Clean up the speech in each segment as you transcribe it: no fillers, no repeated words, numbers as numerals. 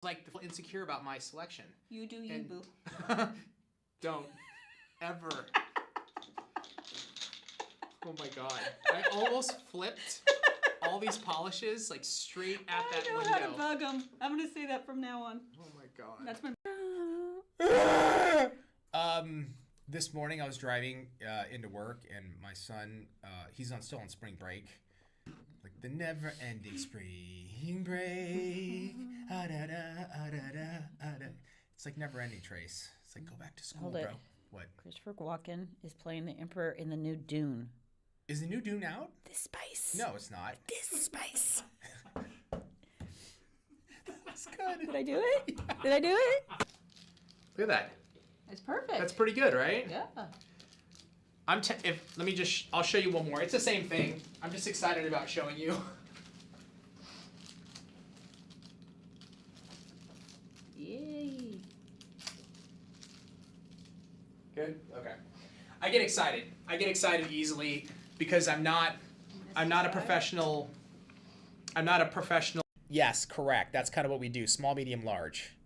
Like insecure about my selection. You do you, boo. Don't ever. Oh my god. I almost flipped all these polishes like straight at that window. I know how to bug them. I'm gonna say that from now on. Oh my god. That's my. This morning I was driving into work and my son, he's still on spring break. Like the never-ending spring break. It's like never-ending, Trace. It's like go back to school, bro. What? Christopher Walken is playing the Emperor in the new Dune. Is the new Dune out? This spice. No, it's not. This spice. That's good. Did I do it? Yeah. Did I do it? Look at that. It's perfect. That's pretty good, right? Yeah. I'll show you one more. It's the same thing. I'm just excited about showing you. Yay. Good? Okay. I get excited. I get excited easily because I'm not a professional. Yes, correct. That's kind of what we do. Small, medium, large.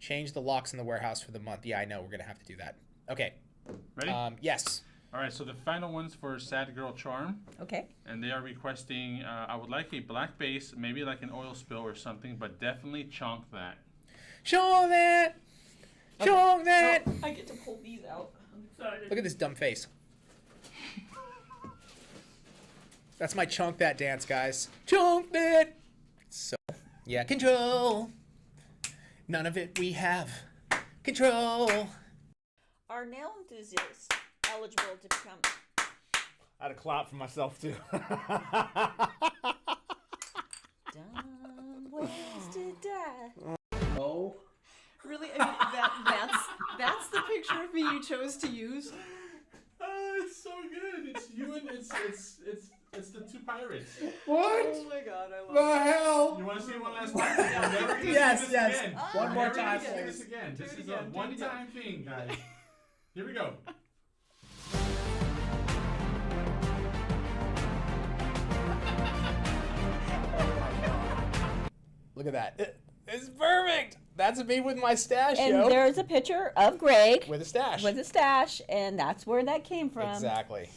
Change the locks in the warehouse for the month. Yeah, I know. We're going to have to do that. Okay. Ready? Yes. All right, so the final one's for Sad Girl Charm. Okay. And they are requesting, I would like a black base, maybe like an oil spill or something, but definitely chonk that. Chonk that! Chonk that! I get to pull these out. I'm excited. Look at this dumb face. That's my chonk that dance, guys. Chonk that! So, yeah, control. None of it we have. Control. Are nail enthusiasts eligible to become... I had a clap for myself too. Dumb ways to die. Oh. Really? I mean, that's the picture of me you chose to use? Oh, it's so good. It's you and it's the two pirates. What? Oh my god, I love The hell? You want to see it one last time? Yes. Again. One more Never time, gonna see please. this again. Do This it is again, a do it one-time thing, guys. Here we go. Look at that. It's perfect. That's me with my stash, And yo. there's a picture of Greg With a stash. with a stash, and that's where that came from. Exactly.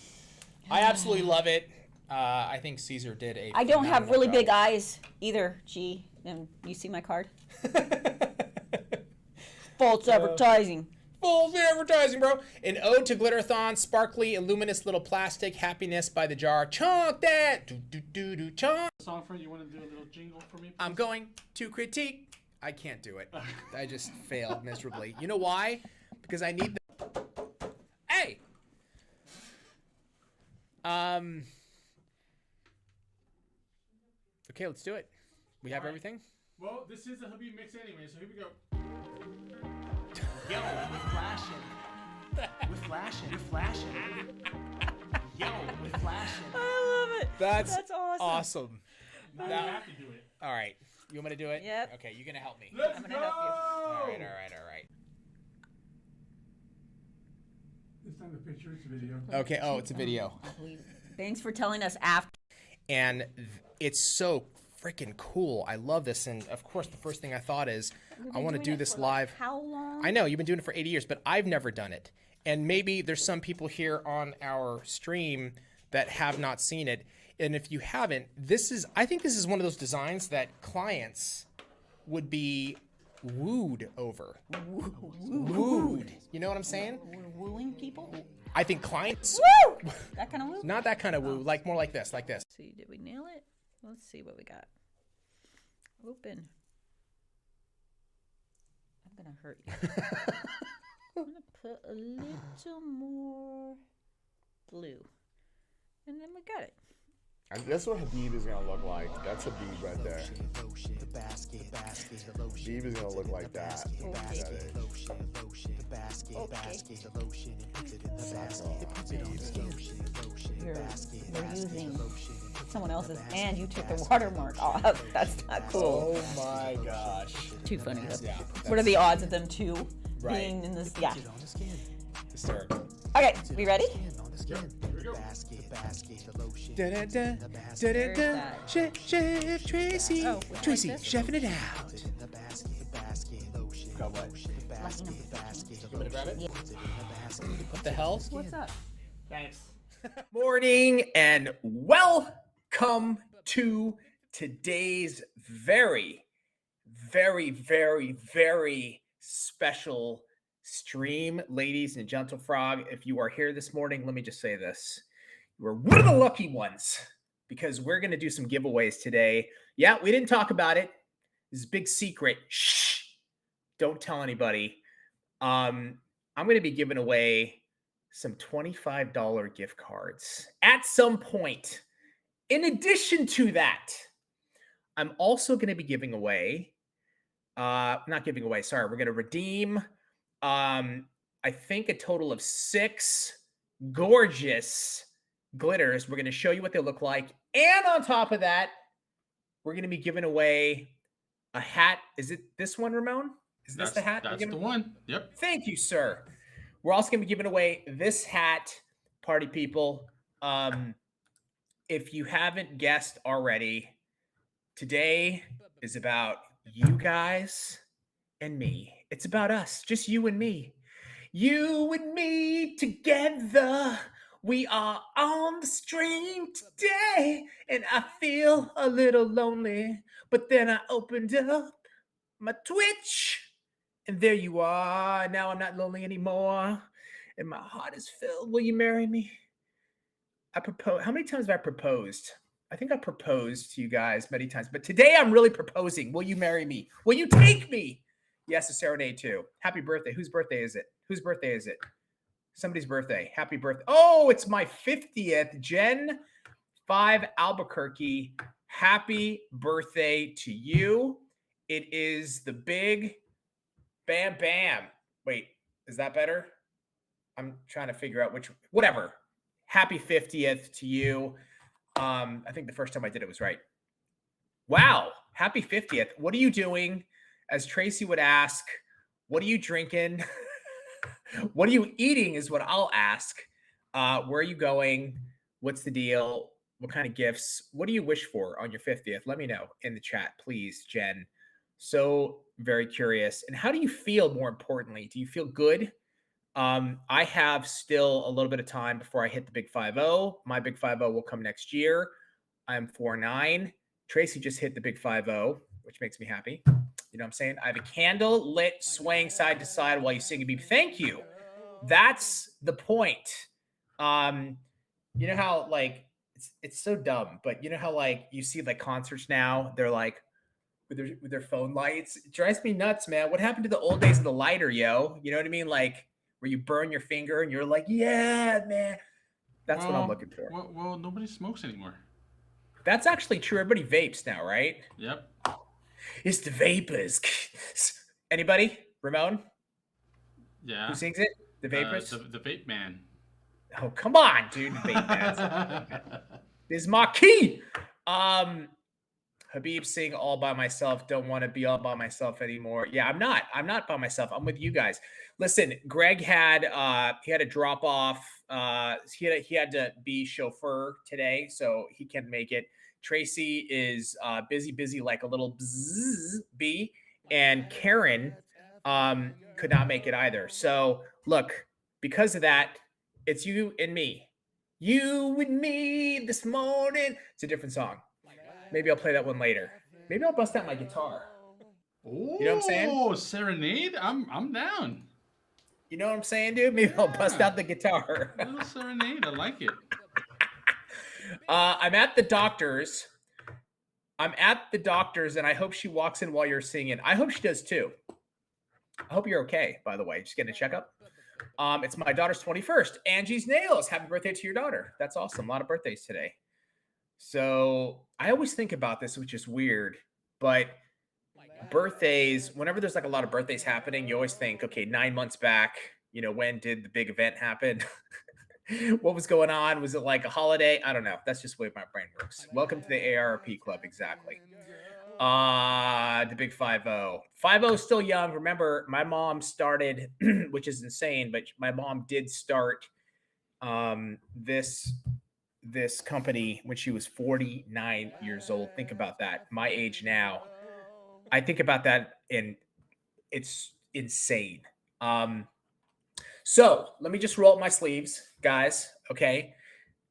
I absolutely love it. I think Caesar did a I don't have phenomenal really job. big eyes either, G. And you see my card? False advertising. Full advertising, bro. An ode to Glitterthon, sparkly and luminous little plastic happiness by the jar. Chonk that. Do do do do chonk. Song for you want to do a little jingle for me? I'm going to critique. I can't do it. I just failed miserably. You know why? Because I need the... Hey! Okay, let's do it. We have everything? Well, this is a hubby mix anyway, so here we go. Yo, we're flashing. We're flashing. We're flashing. Yo, we're flashing. I love it. That's awesome. awesome. Now Now- you have to do it. All right. You want me to do it? Yep. Okay, you're going to help me. Let's I'm go! gonna help you. All right. It's not a picture, it's a video. Okay, oh, it's a video. Thanks for telling us after. And it's so freaking cool. I love this. And of course, the first thing I thought is, I want to do this live. How long? I know, you've been doing it for 80 years, but I've never done it. And maybe there's some people here on our stream that have not seen it. And if you haven't, I think this is one of those designs that clients would be wooed over. Wooed. You know what I'm saying? We're wooing people? I think clients, Woo! That kind of woo? not that kind of woo, like more like this, like this. See, did we nail it? Let's see what we got. Open. I'm gonna hurt you. I'm gonna put a little more blue. And then we got it. And that's what Habib is gonna look like. That's Habib right there. The basket, the basket, the lotion. Habib is gonna look like that. Okay. That is. The basket, Okay. basket, the lotion, and puts it in the basket. It puts it on the skin. We're using someone else's, and you took the watermark off. That's not cool. Oh my gosh. Too funny. Yeah, What are the odds of them two Right. being in this? Yeah. On the skin. Hysterical. Okay, we ready? On the skin. The basket, basket, the lotion. Da-da-da, da-da-da. Chef Tracy. Oh, we like Tracy, this? chefing it out. The basket, Got what? Lucky number. You want me to grab it? Yeah. What the hell? What's up? Thanks. Morning and welcome to today's very, very, very, very special stream, ladies and gentle frog. If you are here this morning, let me just say this. You are one of the lucky ones because we're going to do some giveaways today. Yeah, we didn't talk about it. This is a big secret. Shh. Don't tell anybody. I'm going to be giving away some $25 gift cards at some point. In addition to that, I'm also going to be giving away, not giving away, sorry, we're going to redeem, I think a total of 6 gorgeous glitters. We're going to show you what they look like. And on top of that, we're going to be giving away a hat. Is it this one, Ramon? Is this the hat? That's the one. Yep. Thank you, sir. We're also going to be giving away this hat, party people. If you haven't guessed already, today is about you guys and me. It's about us, just you and me. You and me together. We are on the stream today, and I feel a little lonely. But then I opened up my Twitch. And there you are. Now I'm not lonely anymore. And my heart is filled. Will you marry me? I propose. How many times have I proposed? I think I proposed to you guys many times. But today I'm really proposing. Will you marry me? Will you take me? Yes, a serenade too. Happy birthday. Whose birthday is it? Whose birthday is it? Somebody's birthday. Happy birthday. Oh, it's my 50th. Gen 5 Albuquerque. Happy birthday to you. It is the big... Bam, bam. Wait, is that better? I'm trying to figure out which, whatever. Happy 50th to you. I think the first time I did it was right. Wow. Happy 50th. What are you doing? As Tracy would ask, what are you drinking? What are you eating is what I'll ask. Where are you going? What's the deal? What kind of gifts? What do you wish for on your 50th? Let me know in the chat, please, Jen. So very curious. And how do you feel, more importantly? Do you feel good? I have still a little bit of time before I hit the big 5-0. My big 5-0 will come next year. I'm 4-9. Tracy just hit the big 5-0, which makes me happy. You know what I'm saying? I have a candle lit, swaying side to side while you sing a beat. Thank you. That's the point. You know how, like, it's so dumb, but you know how, like, you see like concerts now, they're like, with their phone lights. It drives me nuts, man. What happened to the old days of the lighter, yo? You know what I mean? Like where you burn your finger and you're like, yeah, man. That's what I'm looking for. Well, nobody smokes anymore. That's actually true. Everybody vapes now, right? Yep. It's the vapors. Anybody? Ramon? Yeah. Who sings it? The vapors? The vape man. Oh, come on, dude. Vape man. This is Marquis. Habib sing all by myself. Don't want to be all by myself anymore. Yeah, I'm not. I'm not by myself. I'm with you guys. Listen, Greg had he had a drop off. He had to be chauffeur today, so he can't make it. Tracy is busy like a little bee, and Karen could not make it either. So look, because of that, it's you and me. You and me this morning. It's a different song. Maybe I'll play that one later. Maybe I'll bust out my guitar. Oh, you know what I'm saying? Oh, serenade? I'm down. You know what I'm saying, dude? Maybe I'll bust out the guitar. A little serenade. I like it. I'm at the doctor's. And I hope she walks in while you're singing. I hope she does too. I hope you're okay, by the way. Just getting a checkup. It's my daughter's 21st. Angie's Nails. Happy birthday to your daughter. That's awesome. A lot of birthdays today. So I always think about this, which is weird, but birthdays, whenever there's like a lot of birthdays happening, you always think, okay, 9 months back, you know, when did the big event happen? What was going on? Was it like a holiday? I don't know. That's just the way my brain works. Welcome to the ARP club. Exactly. The big 5-0. 5-0 is still young. Remember, my mom started, which is insane, but my mom did start this company when she was 49 years old. Think about that. My age now. I think about that, and it's insane. So let me just roll up my sleeves, guys. Okay.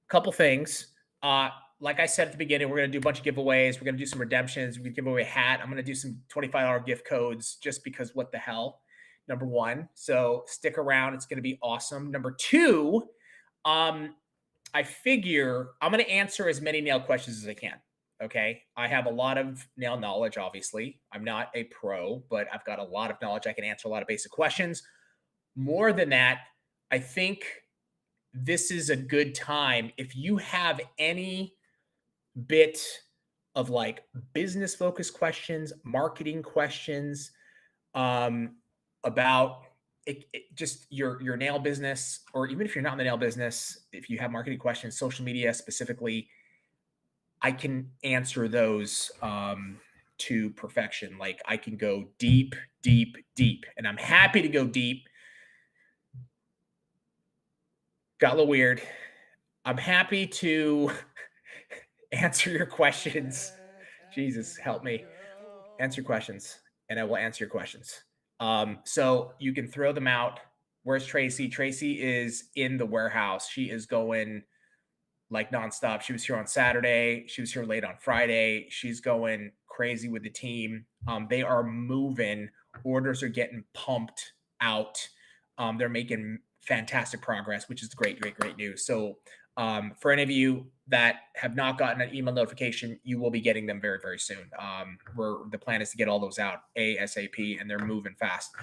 Couple things. Like I said at the beginning, we're going to do a bunch of giveaways. We're going to do some redemptions. We give away a hat. I'm going to do some $25 gift codes just because what the hell, number one. So stick around. It's going to be awesome. Number two, I figure I'm going to answer as many nail questions as I can. Okay. I have a lot of nail knowledge, obviously. I'm not a pro, but I've got a lot of knowledge. I can answer a lot of basic questions. More than that, I think this is a good time. If you have any bit of like business focused questions, marketing questions, about just your nail business, or even if you're not in the nail business, if you have marketing questions, social media specifically, I can answer those to perfection. Like I can go deep, deep, deep, and I'm happy to go deep. Got a little weird. I'm happy to answer your questions. Jesus, help me. Answer your questions, and I will answer your questions. So you can throw them out. Where's Tracy? Tracy is in the warehouse. She is going like nonstop. She was here on Saturday. She was here late on Friday. She's going crazy with the team. They are moving. Orders are getting pumped out. They're making fantastic progress, which is great, great, great news. So for any of you that have not gotten an email notification, you will be getting them very, very soon. The plan is to get all those out ASAP, and they're moving fast.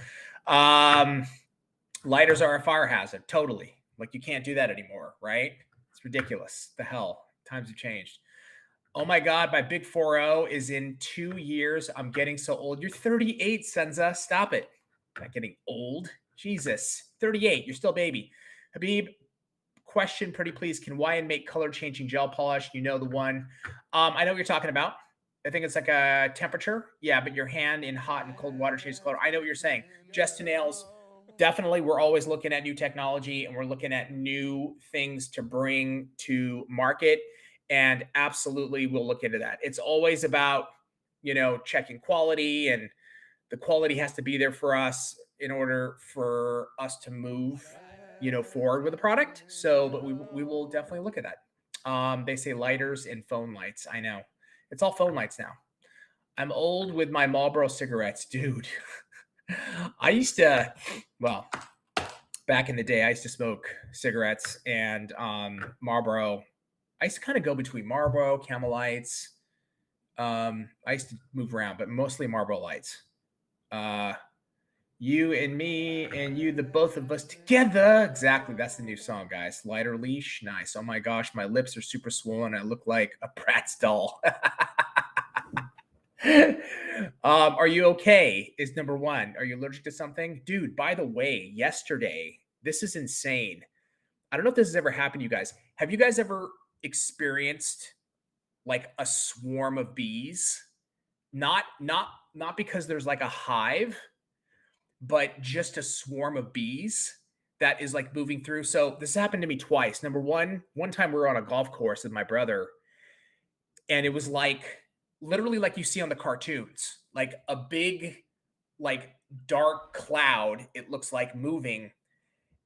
Lighters are a fire hazard. Totally. Like you can't do that anymore, right? It's ridiculous. The hell. Times have changed. Oh my God, my big 4-0 is in 2 years. I'm getting so old. You're 38, Senza. Stop it. I'm not getting old. Jesus. 38. You're still a baby. Habib, question pretty please. Can YN make color changing gel polish? You know the one. I know what you're talking about. I think it's like a temperature. Yeah, but your hand in hot and cold water changes color. I know what you're saying. Just to nails. Definitely, we're always looking at new technology, and we're looking at new things to bring to market. And absolutely, we'll look into that. It's always about, checking quality, and the quality has to be there for us in order for us to move, forward with the product. So, but we will definitely look at that. They say lighters and phone lights. I know. It's all phone lights now. I'm old with my Marlboro cigarettes, dude. I used to, back in the day, I used to smoke cigarettes and Marlboro. I used to kind of go between Marlboro, Camel Lights. I used to move around, but mostly Marlboro Lights. You and me and you, the both of us together. Exactly. That's the new song, guys. Lighter leash. Nice. Oh my gosh, my lips are super swollen. I look like a Bratz doll. Are you okay? Is number one. Are you allergic to something? Dude, by the way, yesterday, this is insane. I don't know if this has ever happened to you guys. Have you guys ever experienced like a swarm of bees? Not because there's like a hive, but just a swarm of bees that is like moving through. So this happened to me twice. Number one time we were on a golf course with my brother, and it was like literally like you see on the cartoons, like a big, like dark cloud, it looks like moving,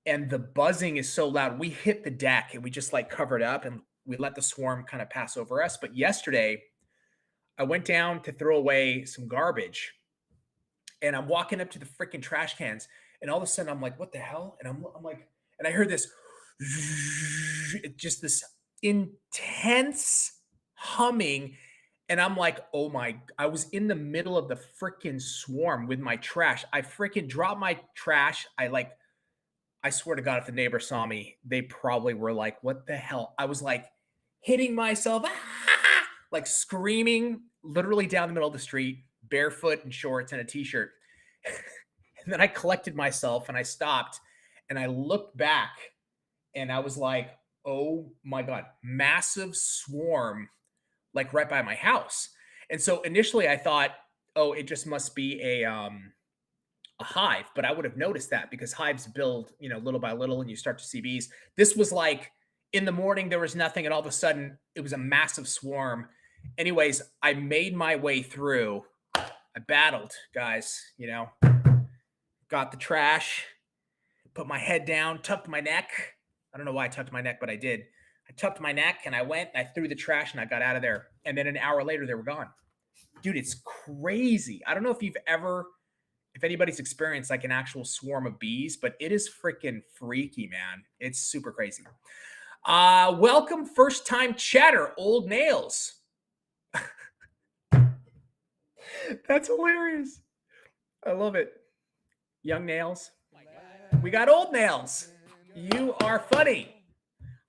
and the buzzing is so loud. We hit the deck and we just like covered up and we let the swarm kind of pass over us. But yesterday, I went down to throw away some garbage, and I'm walking up to the freaking trash cans, and all of a sudden I'm like, what the hell? And I'm like, and I heard this, just this intense humming. And I'm like, oh my, I was in the middle of the freaking swarm with my trash. I freaking dropped my trash. I swear to God, if the neighbors saw me, they probably were like, what the hell? I was like hitting myself, like screaming literally down the middle of the street, barefoot and shorts and a t-shirt. And then I collected myself and I stopped and I looked back and I was like, oh my God, massive swarm, like right by my house. And so initially I thought, oh, it just must be a hive, but I would have noticed that because hives build, little by little, and you start to see bees. This was like in the morning, there was nothing. And all of a sudden it was a massive swarm. Anyways, I made my way through. I battled, guys, got the trash, put my head down, tucked my neck. I don't know why I tucked my neck, but I did. I tucked my neck and I went and I threw the trash and I got out of there. And then an hour later, they were gone. Dude, it's crazy. I don't know if anybody's experienced like an actual swarm of bees, but it is freaking freaky, man. It's super crazy. Welcome, first time chatter, Old Nails. That's hilarious. I love it. Young Nails. We got Old Nails. You are funny.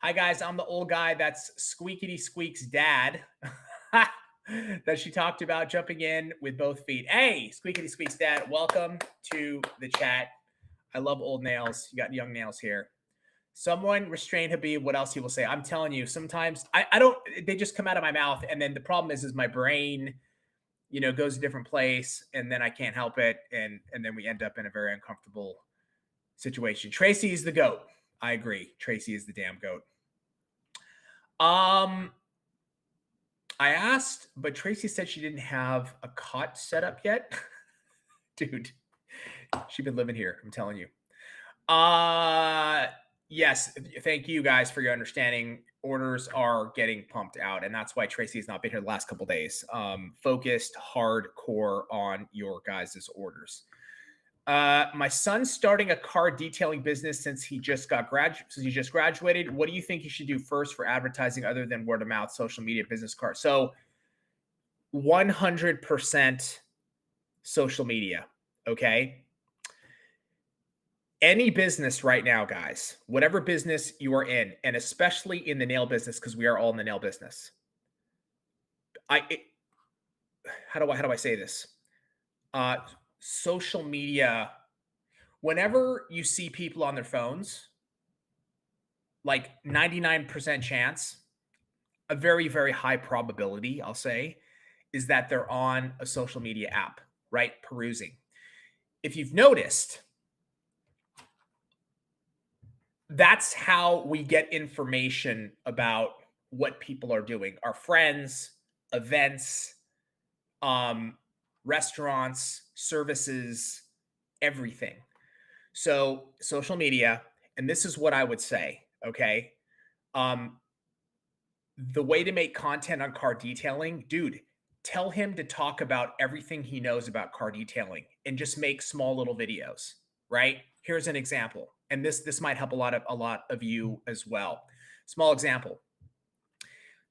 Hi, guys. I'm the old guy that's Squeakity Squeak's dad that she talked about jumping in with both feet. Hey, Squeakity Squeak's dad. Welcome to the chat. I love Old Nails. You got Young Nails here. Someone restrain Habib. What else he will say? I'm telling you, sometimes I don't, they just come out of my mouth. And then the problem is my brain, goes a different place and then I can't help it. And then we end up in a very uncomfortable situation. Tracy is the GOAT. I agree. Tracy is the damn GOAT. I asked, but Tracy said she didn't have a cot set up yet. Dude, she's been living here. I'm telling you. Yes. Thank you guys for your understanding. Orders are getting pumped out, and that's why Tracy has not been here the last couple of days. Focused hardcore on your guys' orders. My son's starting a car detailing business since he just graduated. What do you think he should do first for advertising other than word of mouth, social media, business cards? So 100% social media. Okay. Any business right now, guys, whatever business you are in, and especially in the nail business, because we are all in the nail business. How do I say this? Social media, whenever you see people on their phones, like 99% chance, a very, very high probability, I'll say, is that they're on a social media app, right? Perusing. If you've noticed, that's how we get information about what people are doing. Our friends, events, restaurants, services, everything. So social media, and this is what I would say, okay? The way to make content on car detailing, dude, tell him to talk about everything he knows about car detailing and just make small little videos, right? Here's an example. And this might help a lot of you as well. Small example.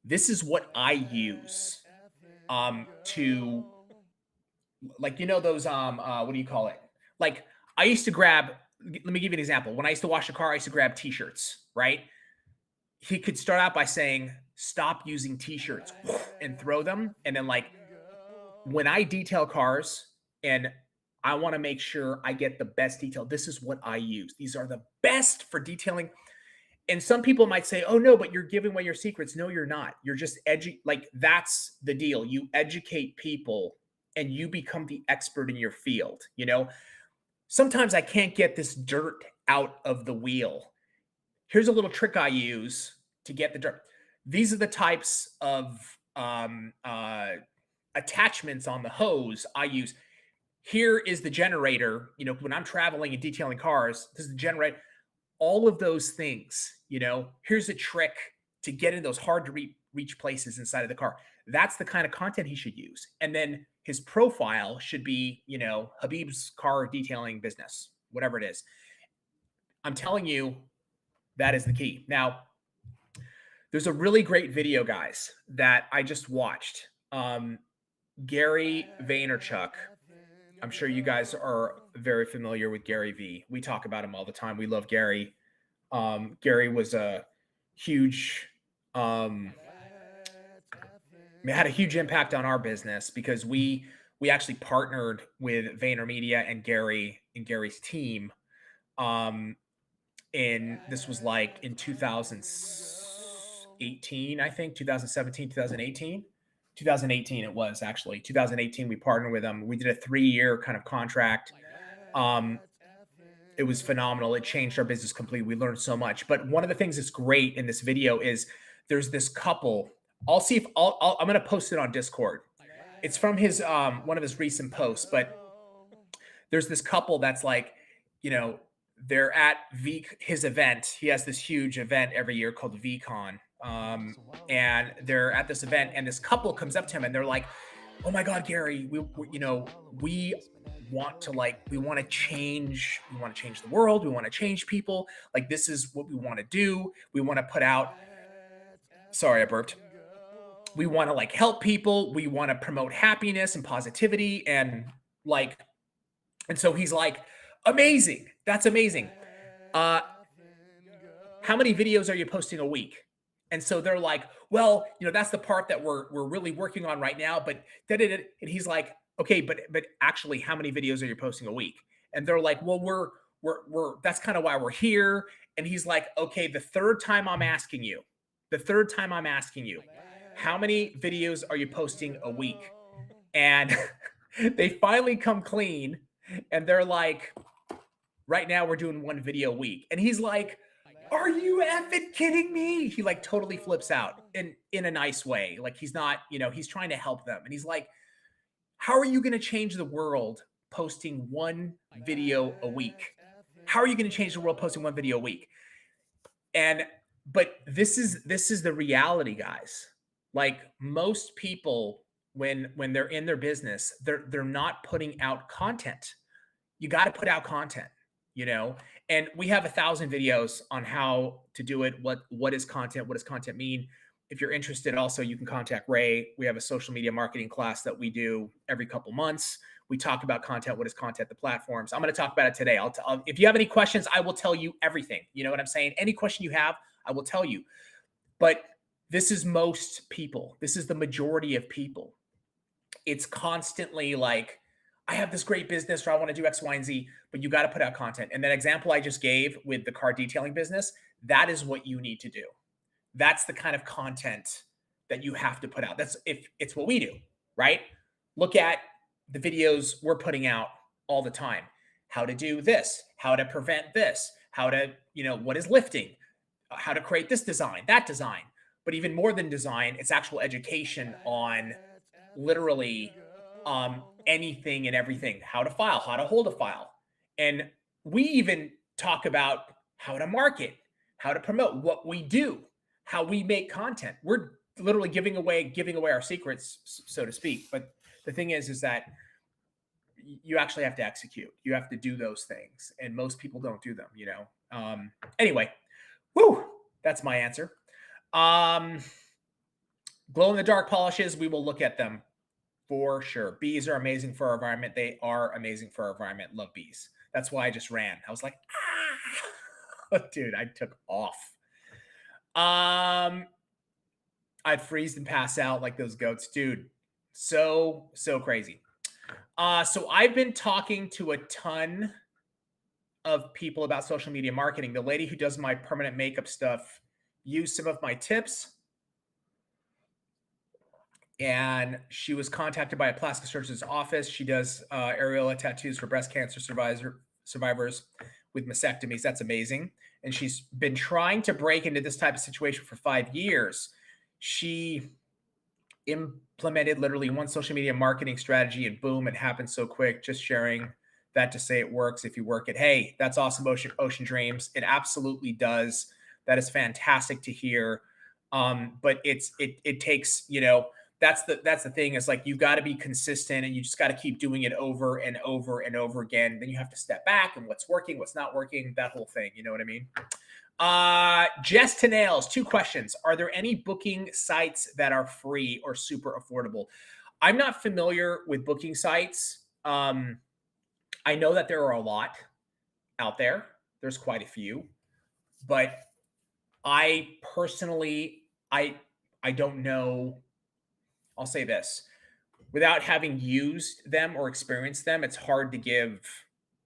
This is what I use to, like, those what do you call it? Like, I used to grab, let me give you an example. When I used to wash a car, I used to grab t-shirts, right? He could start out by saying, stop using t-shirts and throw them. And then, like, when I detail cars and I want to make sure I get the best detail, this is what I use. These are the best for detailing. And some people might say, oh no, but you're giving away your secrets. No, you're not. You're just like, that's the deal. You educate people and you become the expert in your field. Sometimes I can't get this dirt out of the wheel. Here's a little trick I use to get the dirt. These are the types of attachments on the hose I use. Here is the generator. When I'm traveling and detailing cars, this is the generator. All of those things, here's a trick to get in those hard to reach places inside of the car. That's the kind of content he should use. And then his profile should be, Habib's car detailing business, whatever it is. I'm telling you, that is the key. Now, there's a really great video, guys, that I just watched. Gary Vaynerchuk. I'm sure you guys are very familiar with Gary V. We talk about him all the time. We love Gary. Gary was a huge, had a huge impact on our business because we actually partnered with VaynerMedia and Gary's team. And this was like in 2018, I think, 2017, 2018. 2018 it was actually 2018. We partnered with them. We did a 3-year kind of contract. It was phenomenal. It changed our business completely. We learned so much. But one of the things that's great in this video is there's this couple. I'll see if I'm going to post it on Discord. It's from his one of his recent posts, but there's this couple that's like, they're at his event. He has this huge event every year called VCon. And they're at this event, and this couple comes up to him, and they're like, "Oh my God, Gary, we want to change. We want to change the world. We want to change people. Like, this is what we want to do. We want to put out." Sorry, I burped. We want to like help people. We want to promote happiness and positivity, and so he's like, "Amazing. That's amazing. How many videos are you posting a week?" And so they're like, "Well, that's the part that we're really working on right now." But and he's like, "Okay, but actually, how many videos are you posting a week?" And they're like, "Well, we're that's kind of why we're here." And he's like, "Okay, the third time I'm asking you, how many videos are you posting a week?" And they finally come clean, and they're like, "Right now we're doing one video a week." And he's like, "Are you effing kidding me?" He like totally flips out in a nice way. Like, he's not, he's trying to help them. And he's like, "How are you going to change the world posting one video a week? How are you going to change the world posting one video a week?" But this is the reality, guys. Like, most people, when they're in their business, they're not putting out content. You got to put out content, and we have 1,000 videos on how to do it. What is content? What does content mean? If you're interested, also, you can contact Ray. We have a social media marketing class that we do every couple months. We talk about content. What is content? The platforms. I'm going to talk about it today. If you have any questions, I will tell you everything. You know what I'm saying? Any question you have, I will tell you. But this is most people. This is the majority of people. It's constantly like, "I have this great business, or I want to do X, Y, and Z," but you got to put out content. And that example I just gave with the car detailing business, that is what you need to do. That's the kind of content that you have to put out. It's what we do, right? Look at the videos we're putting out all the time. How to do this, how to prevent this, how to, what is lifting, how to create this design, that design. But even more than design, it's actual education on literally anything and everything, how to file, how to hold a file. And we even talk about how to market, how to promote, what we do, how we make content. We're literally giving away our secrets, so to speak. But the thing is that you actually have to execute. You have to do those things, and most people don't do them. Anyway, that's my answer. Glow in the dark polishes, we will look at them for sure. Bees are amazing for our environment. They are amazing for our environment. Love bees. That's why I just ran. I was like, dude, I took off. I'd freeze and pass out like those goats, dude. So crazy. So I've been talking to a ton of people about social media marketing. The lady who does my permanent makeup stuff used some of my tips, and she was contacted by a plastic surgeon's office. She does areola tattoos for breast cancer survivors with mastectomies. That's amazing. And she's been trying to break into this type of situation for 5 years. She implemented literally one social media marketing strategy, and boom, it happened so quick. Just sharing that to say it works if you work it. Hey, that's awesome, Ocean Dreams. It absolutely does. That is fantastic to hear. But it takes, that's the thing, is like, you've got to be consistent, and you just got to keep doing it over and over and over again. Then you have to step back and what's working, what's not working, that whole thing. You know what I mean? Jess to Nails, 2 questions. Are there any booking sites that are free or super affordable? I'm not familiar with booking sites. I know that there are a lot out there. There's quite a few, but I personally, I don't know. I'll say this, without having used them or experienced them, it's hard to give,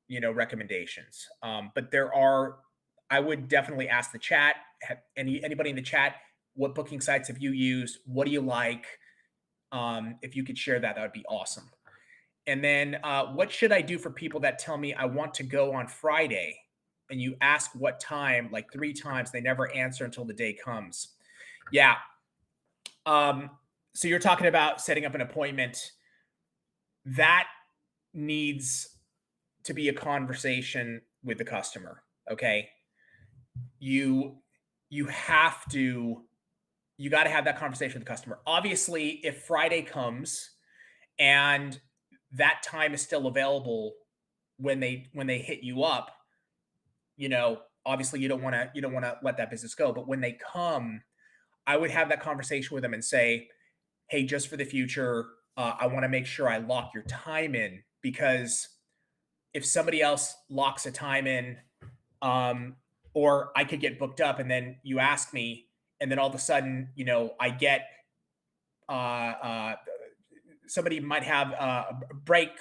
recommendations. But I would definitely ask the chat, anybody in the chat, what booking sites have you used? What do you like? If you could share that, that would be awesome. And then what should I do for people that tell me I want to go on Friday, and you ask what time, like 3 times, they never answer until the day comes? Yeah. So you're talking about setting up an appointment. That needs to be a conversation with the customer. Okay. You have to, you got to have that conversation with the customer. Obviously, if Friday comes and that time is still available when they hit you up, obviously you don't want to let that business go. But when they come, I would have that conversation with them and say, hey, just for the future, I want to make sure I lock your time in, because if somebody else locks a time in, or I could get booked up and then you ask me, and then all of a sudden, I get somebody might have break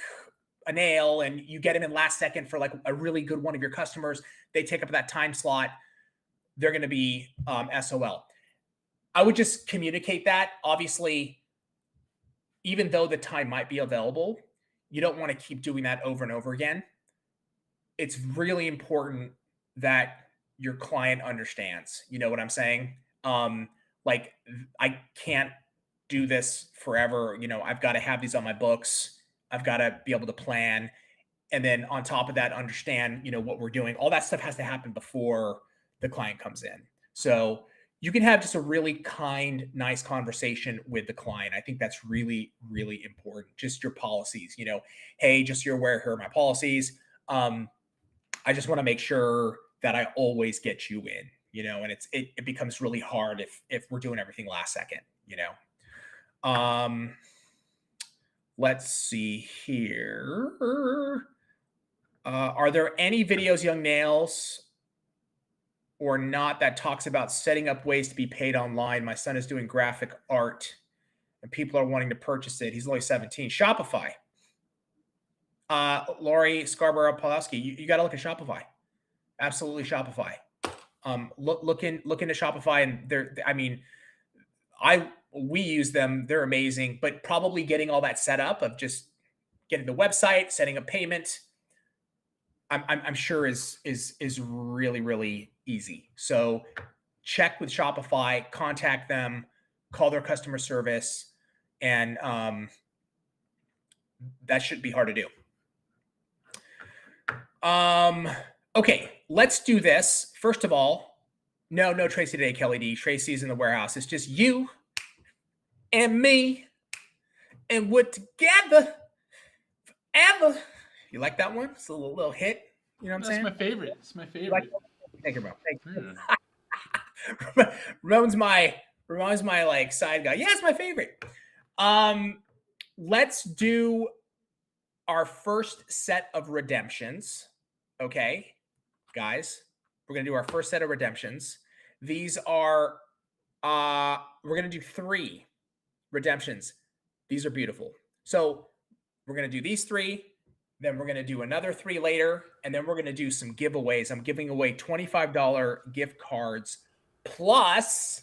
a nail, and you get them in last second for like a really good one of your customers. They take up that time slot. They're going to be SOL. I would just communicate that. Obviously, even though the time might be available, you don't want to keep doing that over and over again. It's really important that your client understands. You know what I'm saying? Like, I can't do this forever. I've got to have these on my books. I've got to be able to plan. And then on top of that, understand, what we're doing. All that stuff has to happen before the client comes in. So you can have just a really kind, nice conversation with the client. I think that's really, really important. Just your policies, hey, just so you're aware, here are my policies. I just want to make sure that I always get you in, and it becomes really hard if we're doing everything last second, Let's see here. Are there any videos, Young Nails, or not, that talks about setting up ways to be paid online? My son is doing graphic art and people are wanting to purchase it. He's only 17. Shopify. Lori Scarborough-Pawlowski, you got to look at Shopify. Absolutely Shopify. Look into Shopify, and we use them. They're amazing, but probably getting all that set up of just getting the website, setting up payment, I'm sure is really, really easy. So check with Shopify, contact them, call their customer service, and that shouldn't be hard to do. Okay, let's do this. First of all, no Tracy today, Kelly D. Tracy's in the warehouse. It's just you and me, and we're together forever. You like that one? It's a little hit. You know what I'm saying? That's my favorite. It's my favorite. Thank you, bro. Thank you. Ramon's my like side guy. Yeah, it's my favorite. Let's do our first set of redemptions. Okay, guys, we're gonna do our first set of redemptions. These are we're gonna do 3 redemptions. These are beautiful. So we're gonna do these 3. Then we're going to do another 3 later, and then we're going to do some giveaways. I'm giving away $25 gift cards, plus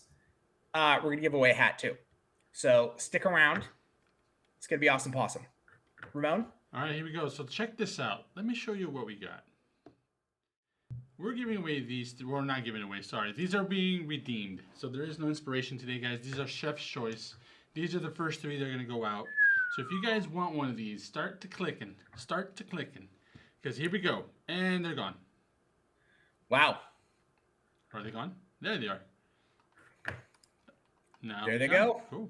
we're going to give away a hat too. So stick around. It's going to be awesome possum. Ramon? All right, here we go. So check this out. Let me show you what we got. We're giving away these. We're not giving away, sorry. These are being redeemed. So there is no inspiration today, guys. These are chef's choice. These are the first 3 that are going to go out. So if you guys want one of these, start to clicking, because here we go, and they're gone. Wow. Are they gone? There they are. Now there they go. Cool.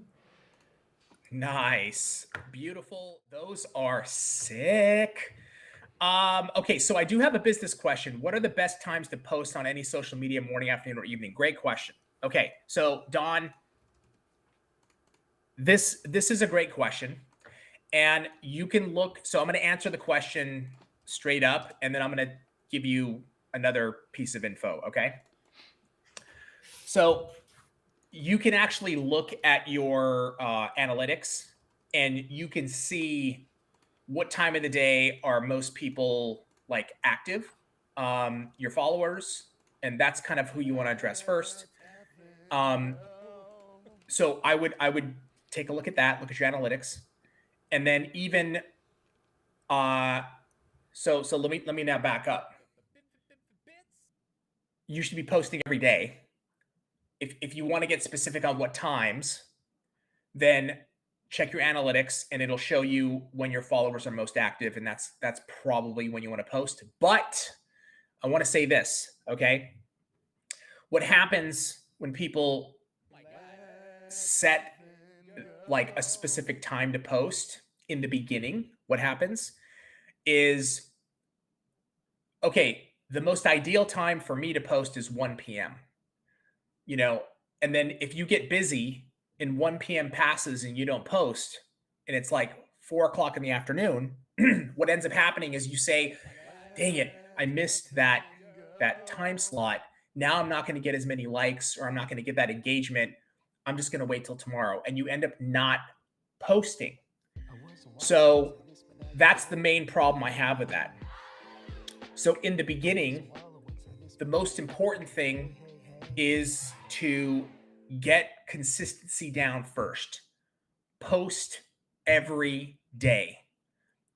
Nice. Beautiful. Those are sick. Okay, so I do have a business question. What are the best times to post on any social media, morning, afternoon, or evening? Great question. Okay, so Don, this is a great question. And you can look, so I'm going to answer the question straight up, and then I'm going to give you another piece of info, okay? So you can actually look at your analytics, and you can see what time of the day are most people like active, your followers, and that's kind of who you want to address first. So I would take a look at that, look at your analytics. And then even, so let me now back up. You should be posting every day. If you want to get specific on what times, then check your analytics, and it'll show you when your followers are most active, and that's probably when you want to post. But I want to say this, okay? What happens when people set like a specific time to post in the beginning? What happens is, okay, the most ideal time for me to post is 1 p.m. You know, and then if you get busy and 1 p.m. passes and you don't post, and it's like 4 o'clock in the afternoon, what ends up happening is you say, dang it, I missed that time slot. Now I'm not going to get as many likes, or I'm not going to get that engagement. I'm just going to wait till tomorrow. And you end up not posting. So that's the main problem I have with that. So in the beginning, the most important thing is to get consistency down first. Post every day.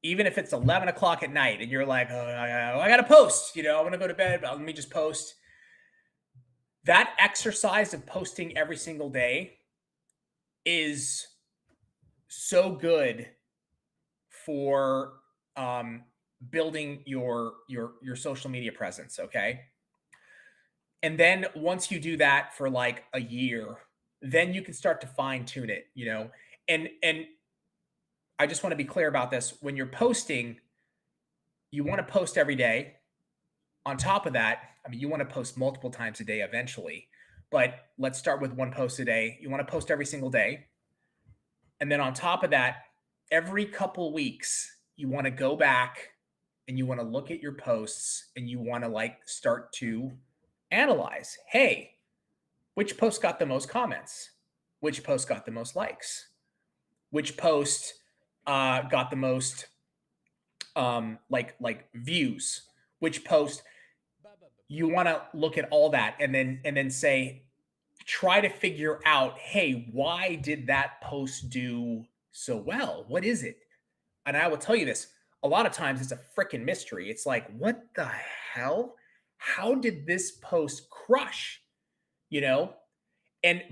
Even if it's 11 o'clock at night and you're like, oh, I got to post, you know, I want to go to bed, but let me just post. That exercise of posting every single day is so good for building your social media presence, okay? And then once you do that for like a year, then you can start to fine tune it, you know? And I just want to be clear about this. When you're posting, you want to post every day. On top of that, I mean, you want to post multiple times a day eventually, but let's start with 1 post a day. You want to post every single day. And then on top of that, every couple weeks, you want to go back and you want to look at your posts, and you want to like start to analyze, hey, which post got the most comments? Which post got the most likes? Which post got the most like views? Which post? You want to look at all that, and then say, try to figure out, hey, why did that post do so well? What is it? And I will tell you this, a lot of times it's a freaking mystery. It's like, what the hell? How did this post crush? You know?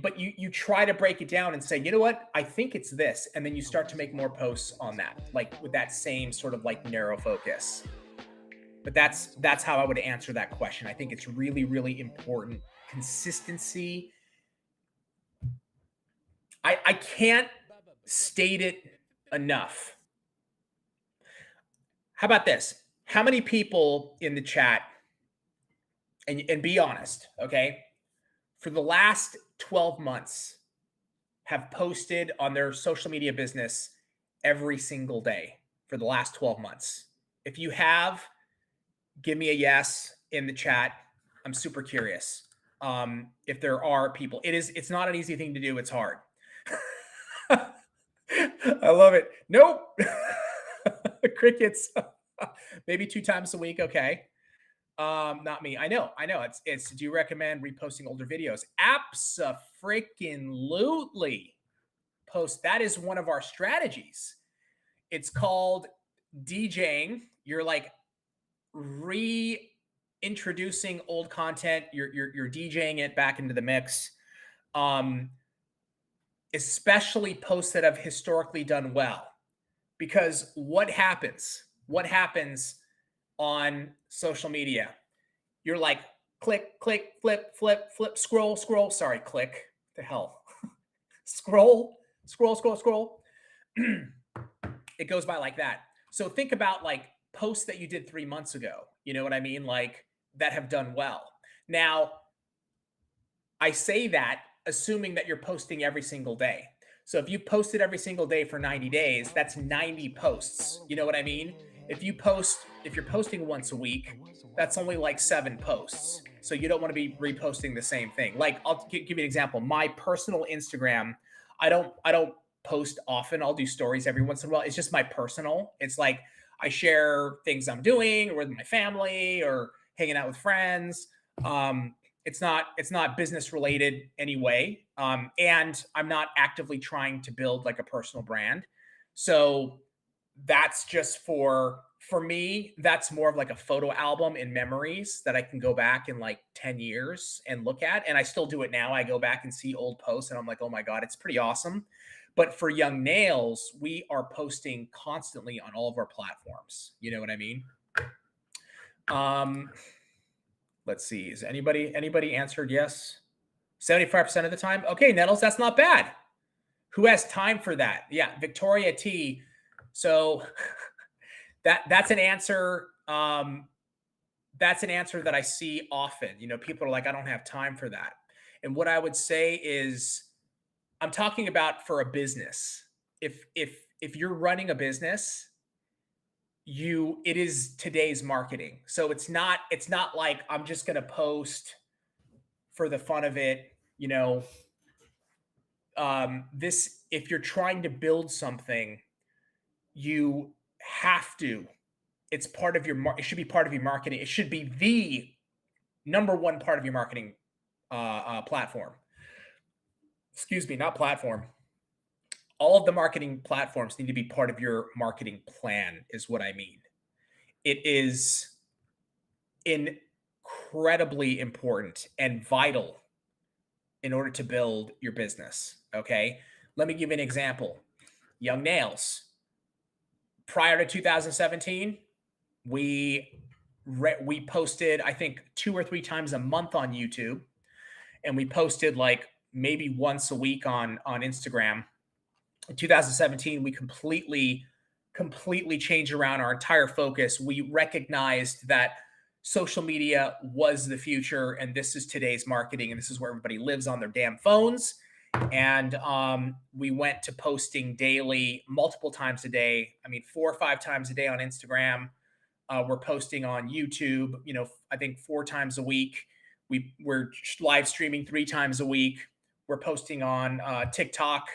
But you try to break it down and say, you know what? I think it's this. And then you start to make more posts on that, like with that same sort of like narrow focus. But that's how I would answer that question. I think it's really, really important. Consistency. I can't state it enough. How about this? How many people in the chat, and be honest, okay, for the last 12 months have posted on their social media business every single day for the last 12 months? If you have, give me a yes in the chat. I'm super curious. If there are people, it's not an easy thing to do. It's hard. I love it. Nope. Crickets. Maybe 2 times a week. Okay. Not me. I know. It's, do you recommend reposting older videos? Abso-freaking-lutely. Post. That is one of our strategies. It's called DJing. You're like reintroducing old content. You're DJing it back into the mix. Especially posts that have historically done well. Because what happens on social media? You're like, click, click, flip, flip, flip, scroll, scroll. Sorry, click. The hell. Scroll, scroll, scroll, scroll. It goes by like that. So think about like posts that you did 3 months ago. You know what I mean? Like that have done well. Now, I say that assuming that you're posting every single day. So if you posted every single day for 90 days, that's 90 posts. You know what I mean? If you're posting once a week, that's only like 7 posts. So you don't want to be reposting the same thing. Like I'll give you an example. My personal Instagram, I don't post often. I'll do stories every once in a while. It's just my personal. It's like I share things I'm doing or with my family or hanging out with friends. It's not business related anyway. And I'm not actively trying to build like a personal brand. So that's just for me, that's more of like a photo album in memories that I can go back in like 10 years and look at. And I still do it now. I go back and see old posts and I'm like, oh my God, it's pretty awesome. But for Young Nails, we are posting constantly on all of our platforms. You know what I mean? Let's see. Is anybody answered yes? 75% of the time? Okay, Nettles, that's not bad. Who has time for that? Yeah, Victoria T. So that's an answer. That's an answer that I see often. You know, people are like, I don't have time for that. And what I would say is, I'm talking about for a business. If you're running a business, it is today's marketing. So it's not like I'm just going to post for the fun of it, you know. If you're trying to build something, you have to. It's part of your. It should be part of your marketing. It should be the number one part of your marketing platform. Excuse me, not platform. All of the marketing platforms need to be part of your marketing plan, is what I mean. It is incredibly important and vital in order to build your business. Okay. Let me give you an example. Young Nails. Prior to 2017, we posted, I think, 2 or 3 times a month on YouTube, and we posted like maybe once a week on Instagram. In 2017, we completely changed around our entire focus. We recognized that social media was the future, and this is today's marketing, and this is where everybody lives on their damn phones. And we went to posting daily, multiple times a day. I mean, 4 or 5 times a day on Instagram. We're posting on YouTube, you know, I think 4 times a week. We're live streaming 3 times a week. We're posting on TikTok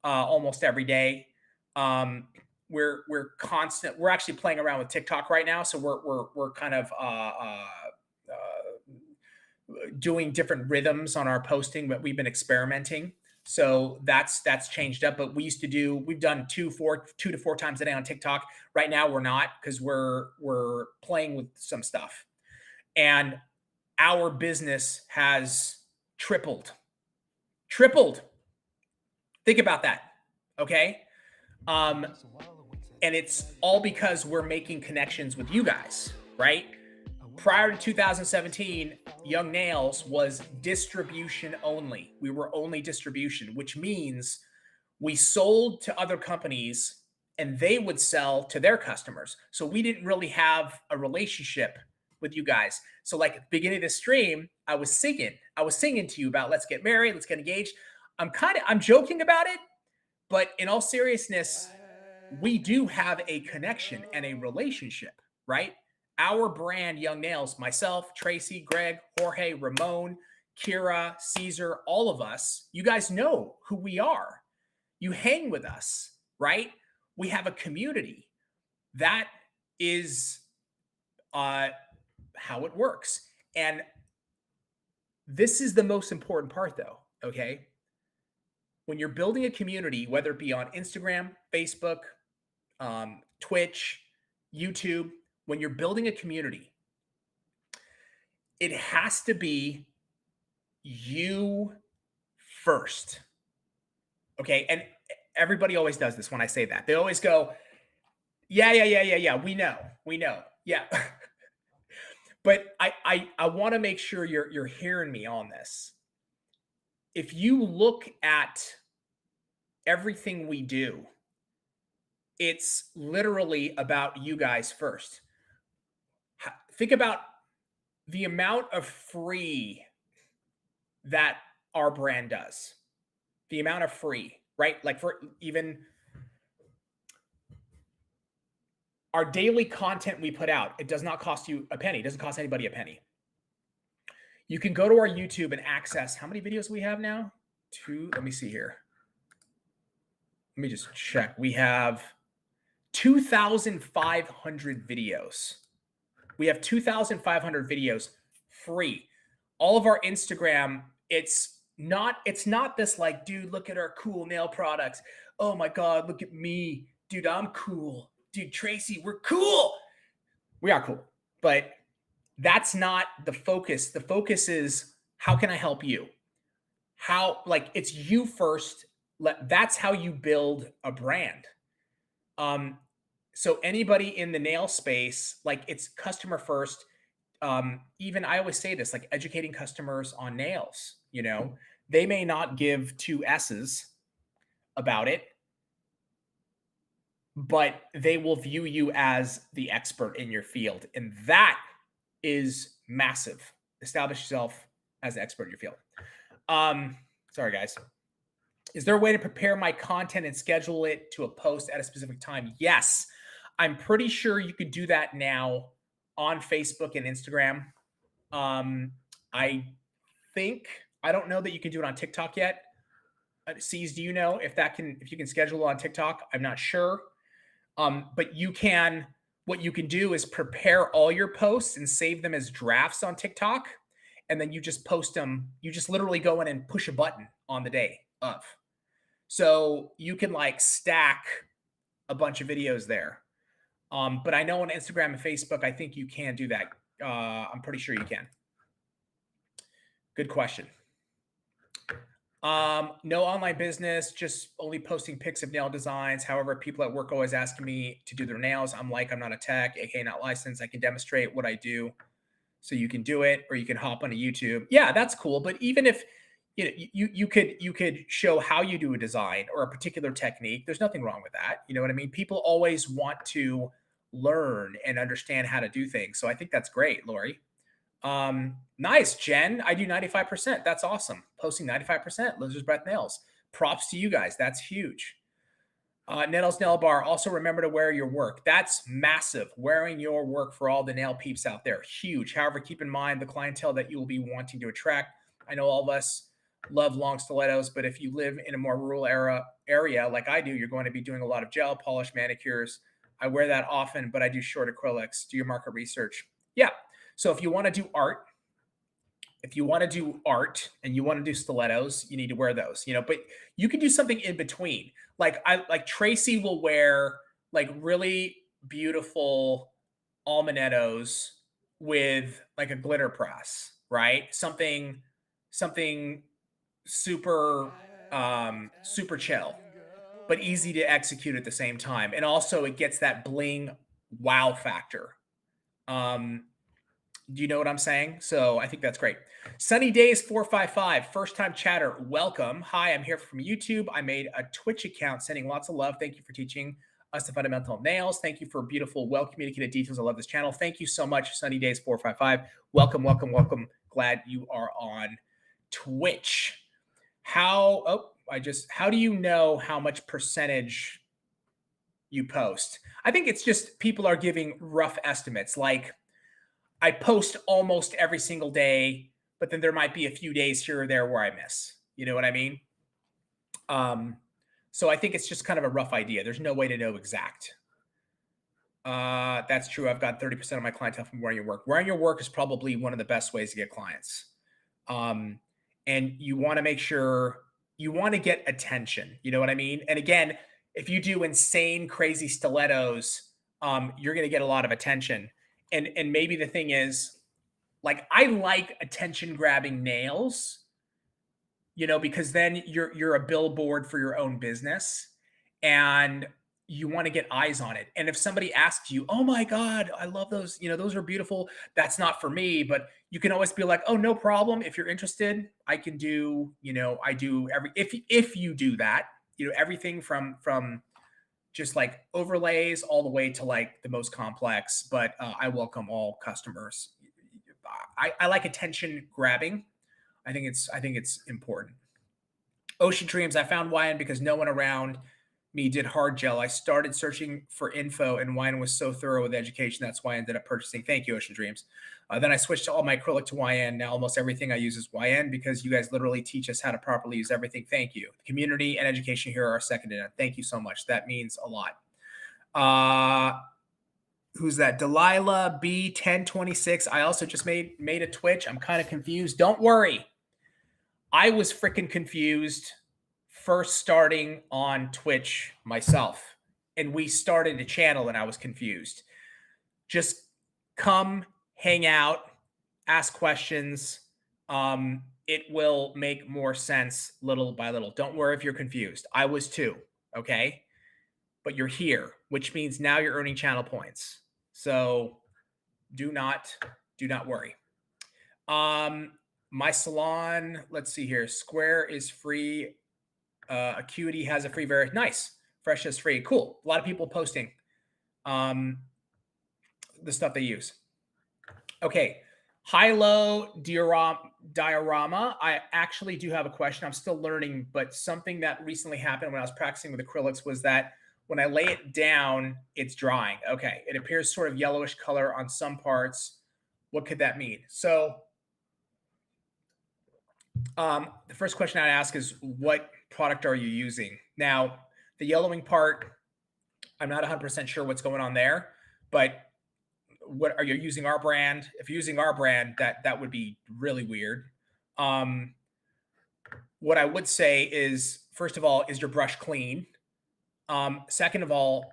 almost every day. We're constant. We're actually playing around with TikTok right now, so we're kind of doing different rhythms on our posting, but we've been experimenting. So that's changed up. But we've done 2 to 4 times a day on TikTok. Right now we're not, because we're playing with some stuff, and our business has tripled. Think about that. Okay. And it's all because we're making connections with you guys, right? Prior to 2017, Young Nails was distribution only. We were only distribution, which means we sold to other companies and they would sell to their customers. So we didn't really have a relationship with you guys. So like at the beginning of the stream, I was singing to you about let's get married, let's get engaged. I'm joking about it, but in all seriousness, we do have a connection and a relationship, right? Our brand, Young Nails, myself, Tracy, Greg, Jorge, Ramon, Kira, Caesar, all of us, you guys know who we are. You hang with us, right? We have a community. That is how it works. And this is the most important part, though, okay? When you're building a community, whether it be on Instagram, Facebook, Twitch, YouTube, when you're building a community, it has to be you first. Okay. And everybody always does this when I say that. They always go, yeah. We know. Yeah. But I want to make sure you're hearing me on this. If you look at everything we do, it's literally about you guys first. Think about the amount of free that our brand does. The amount of free, right? Like for even our daily content we put out, it does not cost you a penny. It doesn't cost anybody a penny. You can go to our YouTube and access how many videos we have now? 2. Let me see here. Let me just check. We have 2,500 videos. We have 2,500 videos free. All of our Instagram, it's not this like, dude, look at our cool nail products. Oh my God, look at me. Dude, I'm cool. Dude, Tracy, we're cool. We are cool. But that's not the focus. The focus is, how can I help you? How, like, it's you first. That's how you build a brand. So anybody in the nail space, like it's customer first. Even I always say this, like educating customers on nails, they may not give two S's about it, but they will view you as the expert in your field. And that is massive. Establish yourself as the expert in your field. Sorry, guys. Is there a way to prepare my content and schedule it to a post at a specific time? Yes. I'm pretty sure you could do that now on Facebook and Instagram. I don't know that you can do it on TikTok yet. C's, do you know if you can schedule it on TikTok? I'm not sure. But what you can do is prepare all your posts and save them as drafts on TikTok. And then you just post them. You just literally go in and push a button on the day of. So you can like stack a bunch of videos there. But I know on Instagram and Facebook, I think you can do that. I'm pretty sure you can. Good question. No online business, just only posting pics of nail designs. However, people at work always asking me to do their nails. I'm not a tech, aka not licensed. I can demonstrate what I do. So you can do it, or you can hop onto YouTube. Yeah, that's cool. But even if you could show how you do a design or a particular technique, there's nothing wrong with that. You know what I mean? People always want to learn and understand how to do things. So I think that's great, Lori. Nice, Jen. I do 95%. That's awesome. Posting 95%. Lizard's Breath Nails. Props to you guys. That's huge. Nettles Nail Bar. Also remember to wear your work. That's massive. Wearing your work for all the nail peeps out there. Huge. However, keep in mind the clientele that you will be wanting to attract. I know all of us love long stilettos, but if you live in a more rural area like I do, you're going to be doing a lot of gel polish, manicures. I wear that often, but I do short acrylics. Do your market research. Yeah. So if you want to do art, and you want to do stilettos, you need to wear those, but you can do something in between. Like Tracy will wear like really beautiful almanettos with like a glitter press, right? Something super, super chill, but easy to execute at the same time. And also it gets that bling wow factor. Do you know what I'm saying? So I think that's great. Sunny Days 455, first time chatter. Welcome. Hi, I'm here from YouTube. I made a Twitch account, sending lots of love. Thank you for teaching us the fundamental of nails. Thank you for beautiful, well-communicated details. I love this channel. Thank you so much, Sunny Days 455. Welcome, welcome, welcome. Glad you are on Twitch. How do you know how much percentage you post? I think it's just people are giving rough estimates. Like, I post almost every single day, but then there might be a few days here or there where I miss. You know what I mean? So I think it's just kind of a rough idea. There's no way to know exact. That's true. I've got 30% of my clientele from wearing your work. Wearing your work is probably one of the best ways to get clients. And you want to make sure you want to get attention. You know what I mean? And again, if you do insane, crazy stilettos, you're going to get a lot of attention. And maybe the thing is, like, I like attention grabbing nails, because then you're a billboard for your own business and you want to get eyes on it. And if somebody asks you, oh my God, I love those, those are beautiful. That's not for me, but you can always be like, oh, no problem. If you're interested, I can do, I do if you do that, everything from just like overlays all the way to like the most complex, but I welcome all customers. I like attention grabbing. I think it's important. Ocean Dreams. I found YN because no one around me did hard gel. I started searching for info and YN was so thorough with education. That's why I ended up purchasing. Thank you, Ocean Dreams. Then I switched to all my acrylic to YN. Now almost everything I use is YN because you guys literally teach us how to properly use everything. Thank you. The community and education here are second to none. Thank you so much. That means a lot. Who's that? Delilah B1026. I also just made a Twitch. I'm kind of confused. Don't worry. I was freaking confused first starting on Twitch myself. And we started a channel and I was confused. Just come, hang out, ask questions. it will make more sense little by little. Don't worry if you're confused. I was too, okay? But you're here, which means now you're earning channel points. So do not worry. My salon, let's see here. Square is free. Acuity has a free nice. Fresh is free. Cool. A lot of people posting the stuff they use. Okay. High-low diorama. I actually do have a question. I'm still learning, but something that recently happened when I was practicing with acrylics was that when I lay it down, it's drying. Okay. It appears sort of yellowish color on some parts. What could that mean? So the first question I'd ask is, what product are you using? Now, the yellowing part, I'm not 100% sure what's going on there, but what are you using our brand? If you're using our brand, that would be really weird. What I would say is, first of all, is your brush clean? Second of all,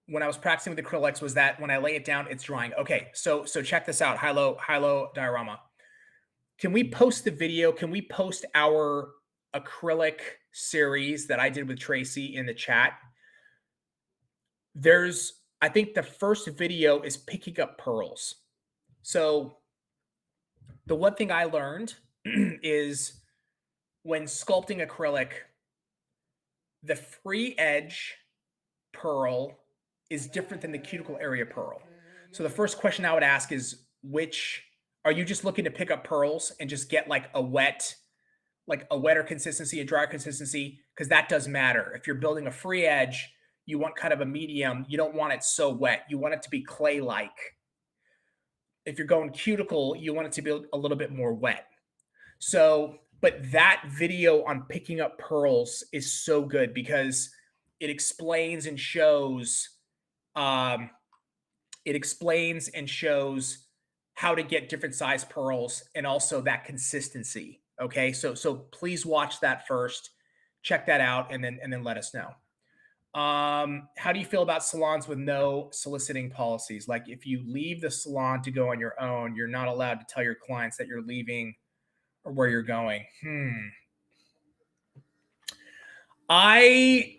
when I was practicing with acrylics, was that when I lay it down, it's drying. Okay, so check this out, high-low diorama. Can we post the video? Can we post our acrylic series that I did with Tracy in the chat? I think the first video is picking up pearls. So the one thing I learned is when sculpting acrylic, the free edge pearl is different than the cuticle area pearl. So the first question I would ask is, are you just looking to pick up pearls and just get like a wetter consistency, a drier consistency? Because that does matter. If you're building a free edge, you want kind of a medium. You don't want it so wet. You want it to be clay-like. If you're going cuticle, you want it to be a little bit more wet. So, but that video on picking up pearls is so good because it explains and shows, how to get different size pearls and also that consistency. Okay. So please watch that first, check that out, and then let us know. How do you feel about salons with no soliciting policies? Like if you leave the salon to go on your own, you're not allowed to tell your clients that you're leaving or where you're going. I'm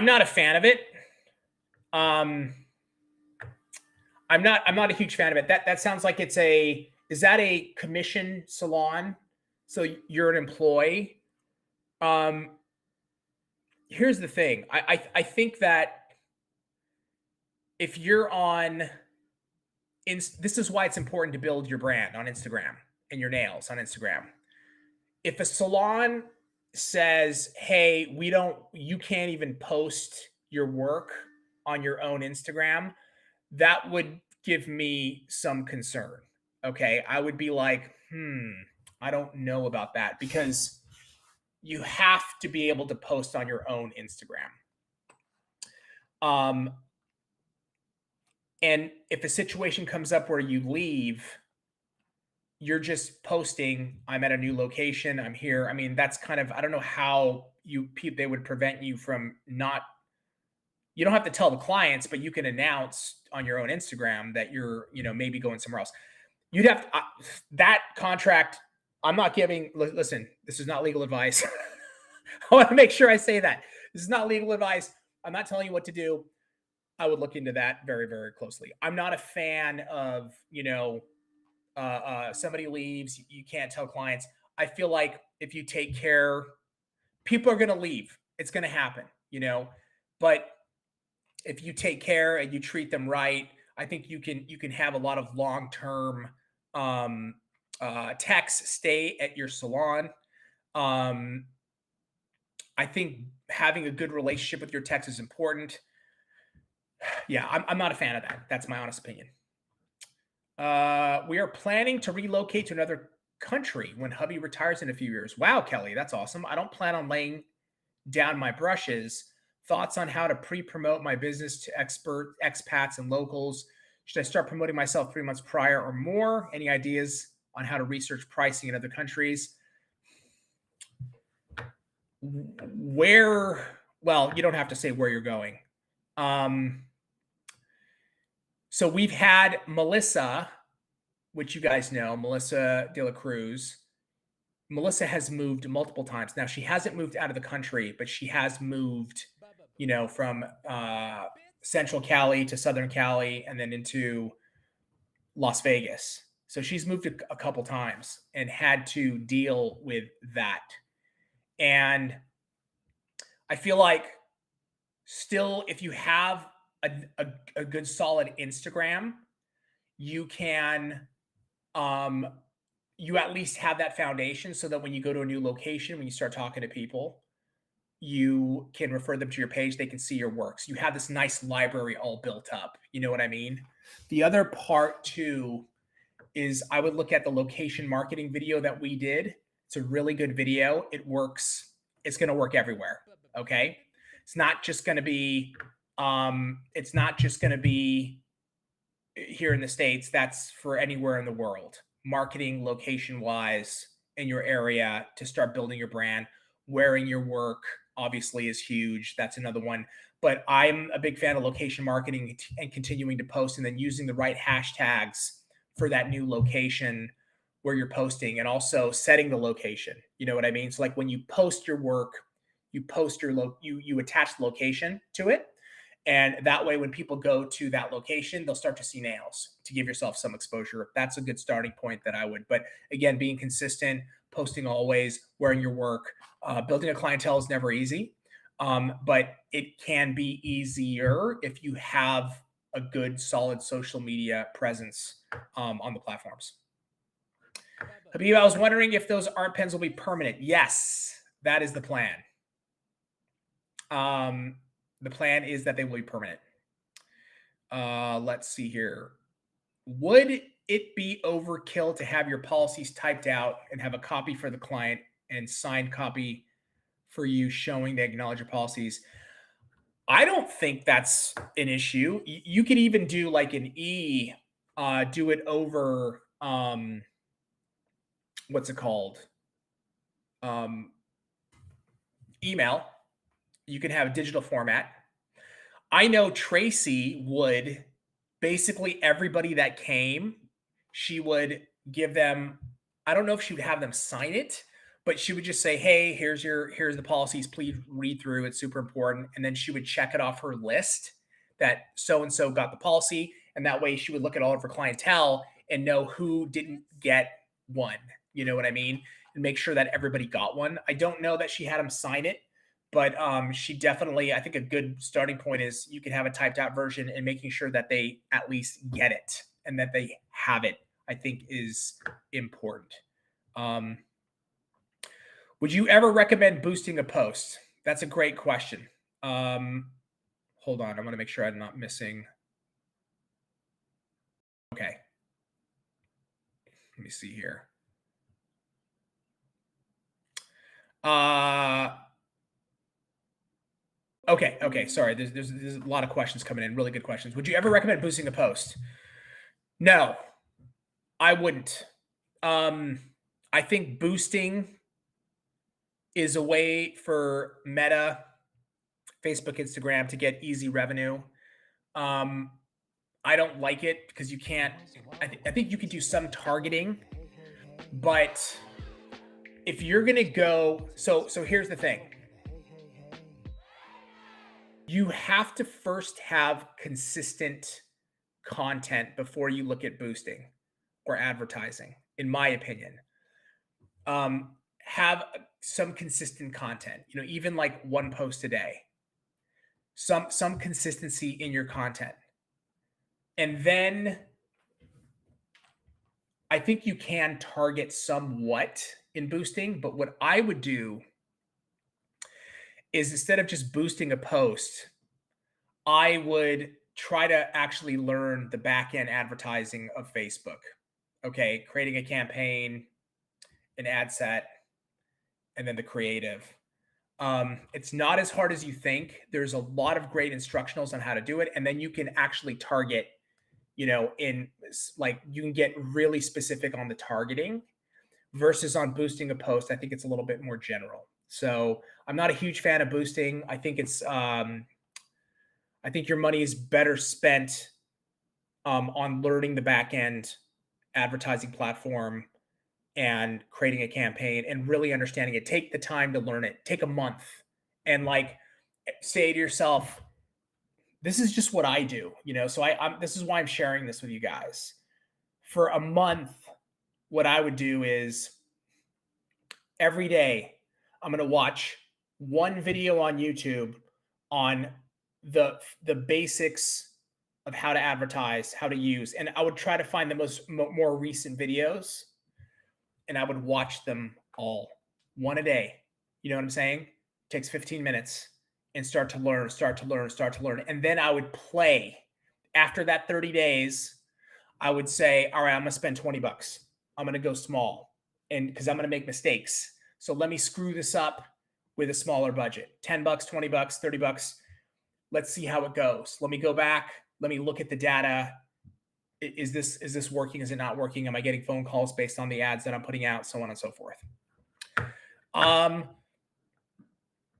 not a fan of it. I'm not a huge fan of it. That sounds like is that a commission salon? So you're an employee. Here's the thing. I think that if you're this is why it's important to build your brand on Instagram and your nails on Instagram. If a salon says, hey, you can't even post your work on your own Instagram, that would give me some concern. Okay. I would be like, I don't know about that, because you have to be able to post on your own Instagram. And if a situation comes up where you leave, you're just posting, I'm at a new location, I'm here. I mean, that's kind of, I don't know how they would prevent you from you don't have to tell the clients, but you can announce on your own Instagram that you're, maybe going somewhere else. You'd have that contract. I'm not giving, listen, this is not legal advice. I want to make sure I say that. This is not legal advice. I'm not telling you what to do. I would look into that very, very closely. I'm not a fan of, somebody leaves, you can't tell clients. I feel like if you take care, people are going to leave. It's going to happen, but if you take care and you treat them right, I think you can have a lot of long-term techs stay at your salon. I think having a good relationship with your techs is important. Yeah, I'm not a fan of that. That's my honest opinion. We are planning to relocate to another country when hubby retires in a few years. Wow, Kelly, that's awesome. I don't plan on laying down my brushes. Thoughts on how to pre-promote my business to expats and locals? Should I start promoting myself 3 months prior or more? Any ideas on how to research pricing in other countries? Well, you don't have to say where you're going. So we've had Melissa which you guys know, Melissa De La Cruz. Melissa has moved multiple times. Now, she hasn't moved out of the country, but she has moved, from Central Cali to Southern Cali and then into Las Vegas. So she's moved a couple times and had to deal with that. And I feel like still, if you have a good solid Instagram, you can you at least have that foundation so that when you go to a new location, when you start talking to people, you can refer them to your page. They can see your works. You have this nice library all built up. You know what I mean? The other part too is I would look at the location marketing video that we did. It's a really good video. It works. It's going to work everywhere. Okay. It's not just going to be, here in the States. That's for anywhere in the world. Marketing location wise in your area to start building your brand. Wearing your work obviously is huge. That's another one. But I'm a big fan of location marketing and continuing to post and then using the right hashtags for that new location where you're posting, and also setting the location. You know what I mean? So like when you post your work, you post your you attach the location to it. And that way, when people go to that location, they'll start to see nails to give yourself some exposure. That's a good starting point that I would. But again, being consistent, posting always, wearing your work, building a clientele is never easy. But it can be easier if you have a good, solid social media presence on the platforms. Habib, I was wondering if those art pens will be permanent. Yes, that is the plan. The plan is that they will be permanent. Let's see here. Would it be overkill to have your policies typed out and have a copy for the client and signed copy for you showing they acknowledge your policies? I don't think that's an issue. You could even do like an do it over, what's it called? Email. You can have a digital format. I know Tracy would basically everybody that came, she would give them, I don't know if she would have them sign it, but she would just say, hey, here's the policies, please read through. It's super important. And then she would check it off her list that so-and-so got the policy. And that way she would look at all of her clientele and know who didn't get one. You know what I mean? And make sure that everybody got one. I don't know that she had them sign it. But she definitely, I think a good starting point is you can have a typed out version, and making sure that they at least get it and that they have it, I think is important. Would you ever recommend boosting a post? That's a great question. Hold on. I want to make sure I'm not missing. Okay. Let me see here. Okay. Sorry. There's a lot of questions coming in. Really good questions. Would you ever recommend boosting a post? No, I wouldn't. I think boosting is a way for Meta, Facebook, Instagram to get easy revenue. I don't like it because you can't. I think you can do some targeting, but if you're gonna go, so here's the thing. You have to first have consistent content before you look at boosting or advertising, in my opinion. Have some consistent content, even like one post a day, some consistency in your content. And then I think you can target somewhat in boosting, but what I would do is instead of just boosting a post, I would try to actually learn the back end advertising of Facebook. Okay, creating a campaign, an ad set, and then the creative. It's not as hard as you think. There's a lot of great instructionals on how to do it, and then you can actually target, in like you can get really specific on the targeting versus on boosting a post. I think it's a little bit more general. So I'm not a huge fan of boosting. I think it's I think your money is better spent on learning the back end advertising platform and creating a campaign and really understanding it. Take the time to learn it. Take a month and like say to yourself, this is just what I do, you know? So this is why I'm sharing this with you guys. For a month, what I would do is every day I'm going to watch one video on YouTube on the basics of how to advertise, how to use, and I would try to find the more recent videos, and I would watch them all, one a day. You know what I'm saying? It takes 15 minutes and start to learn. And then I would play. After that 30 days, I would say, all right, I'm going to spend $20. I'm going to go small, and because I'm going to make mistakes. So let me screw this up with a smaller budget, $10, $20, $30. Let's see how it goes. Let me go back. Let me look at the data. Is this working? Is it not working? Am I getting phone calls based on the ads that I'm putting out? So on and so forth.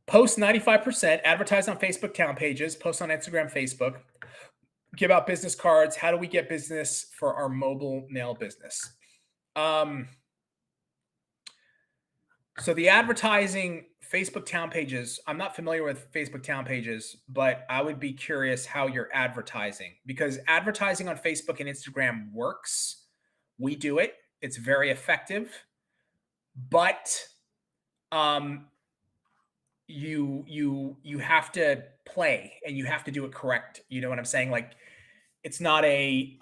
Post 95%, advertise on Facebook town pages, post on Instagram, Facebook, give out business cards. How do we get business for our mobile nail business? So the advertising Facebook town pages, I'm not familiar with Facebook town pages, but I would be curious how you're advertising, because advertising on Facebook and Instagram works. We do it. It's very effective, but you have to play and you have to do it correct. You know what I'm saying? Like, it's not a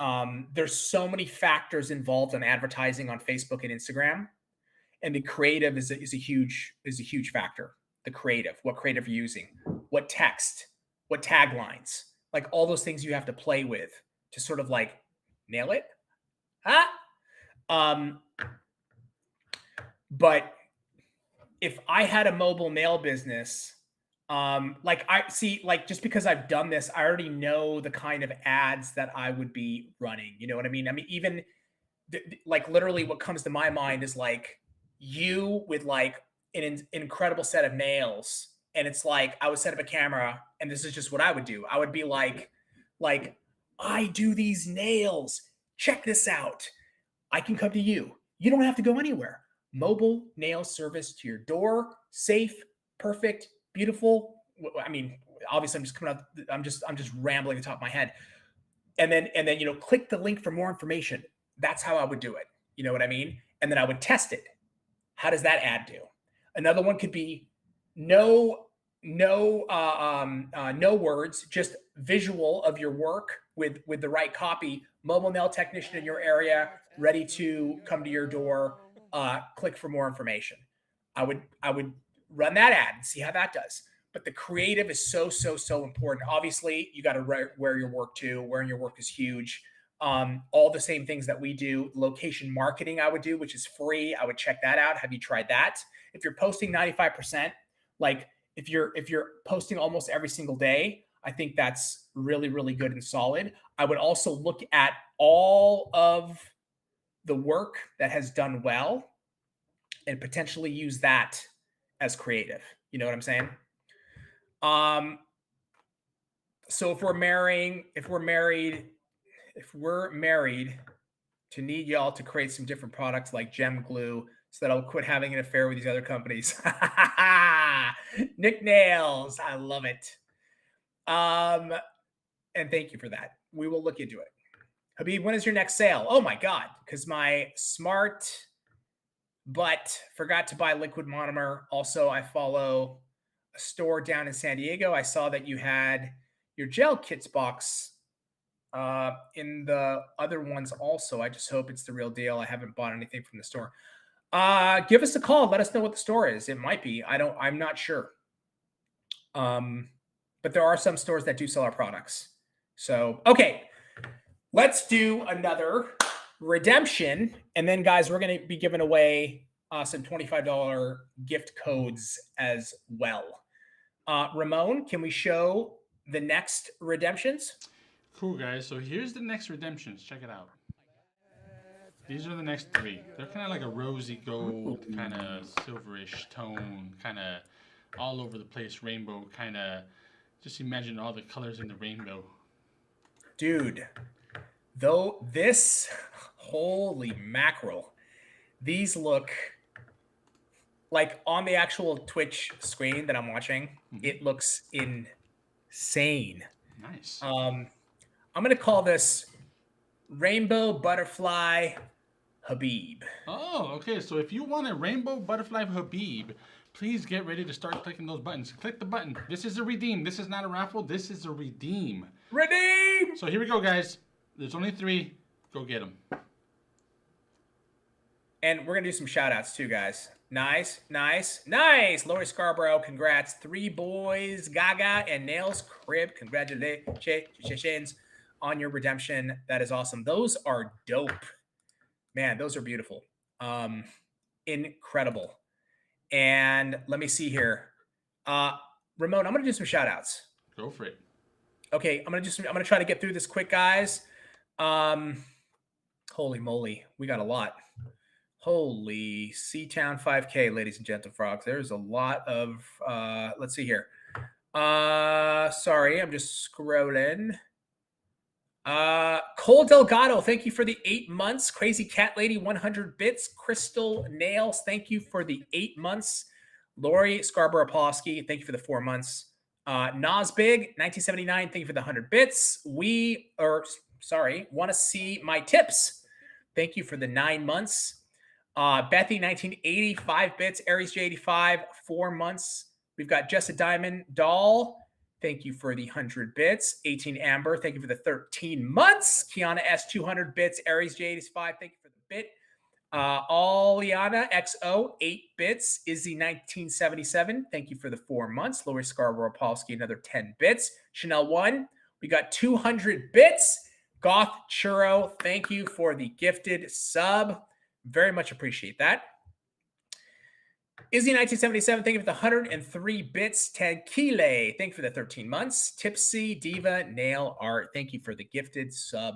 there's so many factors involved in advertising on Facebook and Instagram. And the creative is a huge factor. The creative, what creative you're using, what text, what taglines, like all those things you have to play with to sort of like nail it. But if I had a mobile nail business, like I see, like just because I've done this, I already know the kind of ads that I would be running. You know what I mean? I mean, even like literally what comes to my mind is like you with like an incredible set of nails, and it's like I would set up a camera, and this is just what I would do. I would be like I do these nails. Check this out. I can come to you. You don't have to go anywhere. Mobile nail service to your door, safe, perfect, beautiful. I mean, obviously, I'm just coming out. I'm just rambling at the top of my head. And then click the link for more information. That's how I would do it. You know what I mean? And then I would test it. How does that ad do? Another one could be no words, just visual of your work with the right copy. Mobile nail technician in your area, ready to come to your door. Click for more information. I would run that ad and see how that does. But the creative is so important. Obviously, you got to wear your work too. Wearing your work is huge. All the same things that we do. Location marketing I would do, which is free. I would check that out. Have you tried that? If you're posting 95%, like if you're posting almost every single day, I think that's really good and solid. I would also look at all of the work that has done well and potentially use that as creative. You know what I'm saying? So if we're married to need y'all to create some different products like gem glue so that I'll quit having an affair with these other companies. Nick Nails. I love it. And thank you for that. We will look into it. Habib, when is your next sale? Oh my God. Because my smart butt forgot to buy liquid monomer. Also, I follow a store down in San Diego. I saw that you had your gel kits box in the other ones also. I just hope it's the real deal. I haven't bought anything from the store. Give us a call. Let us know what the store is. It might be. I'm not sure. But there are some stores that do sell our products. So, okay. Let's do another redemption. And then, guys, we're going to be giving away some $25 gift codes as well. Ramon, can we show the next redemptions? Cool, guys. So here's the next redemptions. Check it out. These are the next three. They're kind of like a rosy gold, kind of silverish tone, kind of all over the place, rainbow, kind of. Just imagine all the colors in the rainbow. Dude, though this, Holy mackerel. These look like on the actual Twitch screen that I'm watching, it looks insane. Nice. I'm going to call this Rainbow Butterfly Habib. Oh, okay. So if you want a rainbow butterfly Habib, please get ready to start clicking those buttons. Click the button. This is a redeem. This is not a raffle. This is a redeem. Redeem! So here we go, guys. There's only 3. Go get them. And we're going to do some shout outs too, guys. Nice, nice, nice. Lori Scarborough, congrats. 3 boys, Gaga and Nails Crib. Congratulations on your redemption. That is awesome. Those are dope. Man, those are beautiful. Incredible. And let me see here. Ramon, I'm going to do some shout outs. Go for it. Okay, I'm going to try to get through this quick, guys. Holy moly, we got a lot. Holy Seatown 5K, ladies and gentle frogs. There's a lot of, let's see here. Sorry, I'm just scrolling. Cole Delgado, thank you for the 8 months. Crazy Cat Lady, 100 bits. Crystal Nails, thank you for the 8 months. Lori Scarborough-Polowski, thank you for the 4 months. Nosbig, 1979, thank you for the 100 bits. Want to see my tips. Thank you for the 9 months. Bethy, 1980, 5 bits. Aries J85, 4 months. We've got Jessa Diamond Doll. Thank you for the 100 bits. 18 Amber, thank you for the 13 months. Kiana S, 200 bits. Aries J85, thank you for the bit. Aliana XO, 8 bits. Izzy, 1977, thank you for the 4 months. Lori Scarborough-Polsky, another 10 bits. Chanel 1, we got 200 bits. Goth Churro, thank you for the gifted sub. Very much appreciate that. Izzy 1977, thank you for the 103 bits. Tequila, thank you for the 13 months. Tipsy Diva Nail Art, thank you for the gifted sub.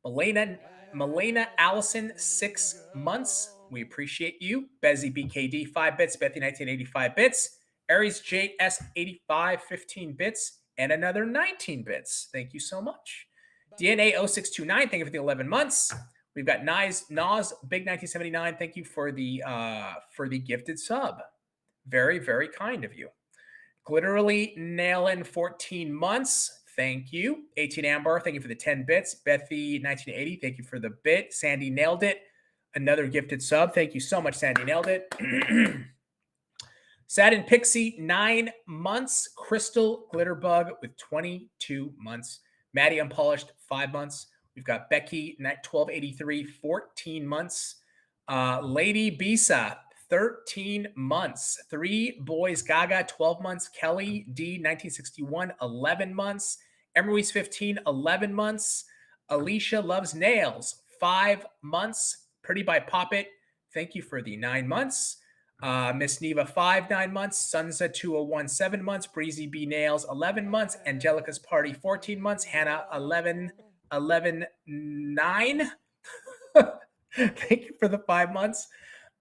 Melena Allison, 6 months. We appreciate you. Bezzy BKD, 5 bits. Bethy 1985 bits. Aries JS 85, 15 bits. And another 19 bits. Thank you so much. DNA 0629, thank you for the 11 months. We've got Nas Big 1979. Thank you for the gifted sub. Very, very kind of you. Glitterly Nailin 14 months. Thank you. 18 Amber, thank you for the 10 bits. Bethy 1980, thank you for the bit. Sandy nailed it. Another gifted sub. Thank you so much, Sandy nailed it. Satin Pixie, 9 months. Crystal Glitterbug with 22 months. Maddie Unpolished, 5 months. We've got Becky, 1283, 14 months. Lady Bisa, 13 months. 3 boys, Gaga, 12 months. Kelly D, 1961, 11 months. Emery's 15, 11 months. Alicia Loves Nails, 5 months. Pretty by Poppet, thank you for the 9 months. Miss Neva, 9 months. Sunza 201, 7 months. Breezy B Nails, 11 months. Angelica's Party, 14 months. Hannah, 11, 9. Thank you for the 5 months.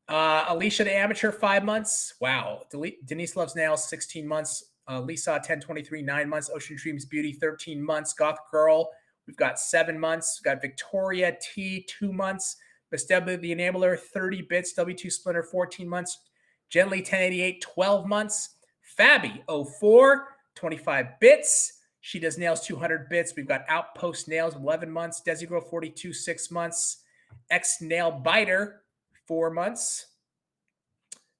Alicia the Amateur, 5 months. Wow. Denise Loves Nails, 16 months. Lisa 1023, 9 months. Ocean Dreams Beauty, 13 months. Goth Girl, we've got 7 months. We've got Victoria T, 2 months. Miss W the Enabler, 30 bits. W2 Splinter, 14 months. Gently 1088, 12 months. Fabby 04, 25 bits. She does nails, 200 bits. We've got Outpost Nails, 11 months. Desi Girl 42, 6 months. X Nail Biter, 4 months.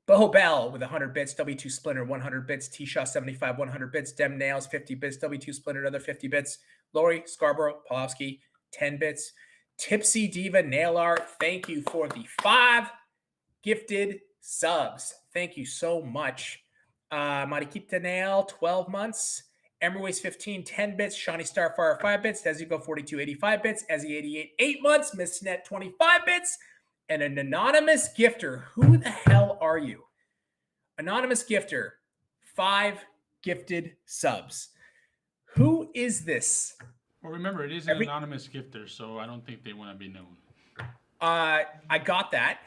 Boho Bell with 100 bits. W2 Splinter, 100 bits. T-Shaw 75, 100 bits. Dem Nails, 50 bits. W2 Splinter, another 50 bits. Lori Scarborough-Polowski, 10 bits. Tipsy Diva Nail Art, thank you for the 5 gifted subs. Thank you so much. Mariquita Nail, 12 months. Emerways 15, 10 bits. Shawnee Starfire, 5 bits. Desigo 42, 85 bits. Ezzy 88, 8 months. Miss Net, 25 bits. And an anonymous gifter. Who the hell are you? Anonymous gifter, 5 gifted subs. Who is this? Well, remember, it is an anonymous gifter, so I don't think they want to be known. I got that.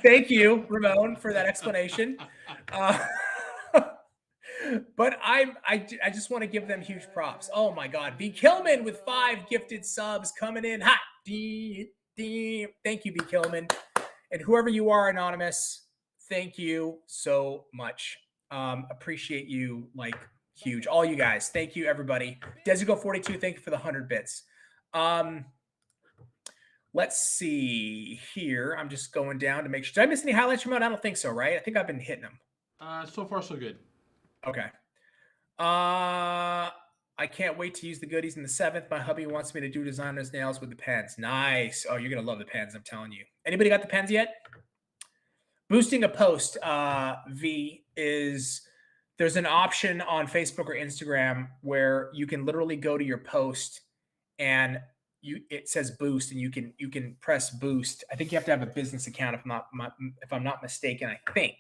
Thank you, Ramon, for that explanation. But I just want to give them huge props. Oh my God. B. Killman with 5 gifted subs coming in hot. Thank you, B. Killman. And whoever you are, Anonymous, thank you so much. Appreciate you like huge. All you guys. Thank you, everybody. Desigo42, thank you for the 100 bits. Let's see here. I'm just going down to make sure. Did I miss any highlights, Ramon? I don't think so, right? I think I've been hitting them. So far, so good. Okay. I can't wait to use the goodies in the 7th. My hubby wants me to do designer's nails with the pens. Nice. Oh, you're going to love the pens, I'm telling you. Anybody got the pens yet? Boosting a post, V, is there's an option on Facebook or Instagram where you can literally go to your post and it says boost, and you can press boost. I think you have to have a business account if I'm not mistaken, I think.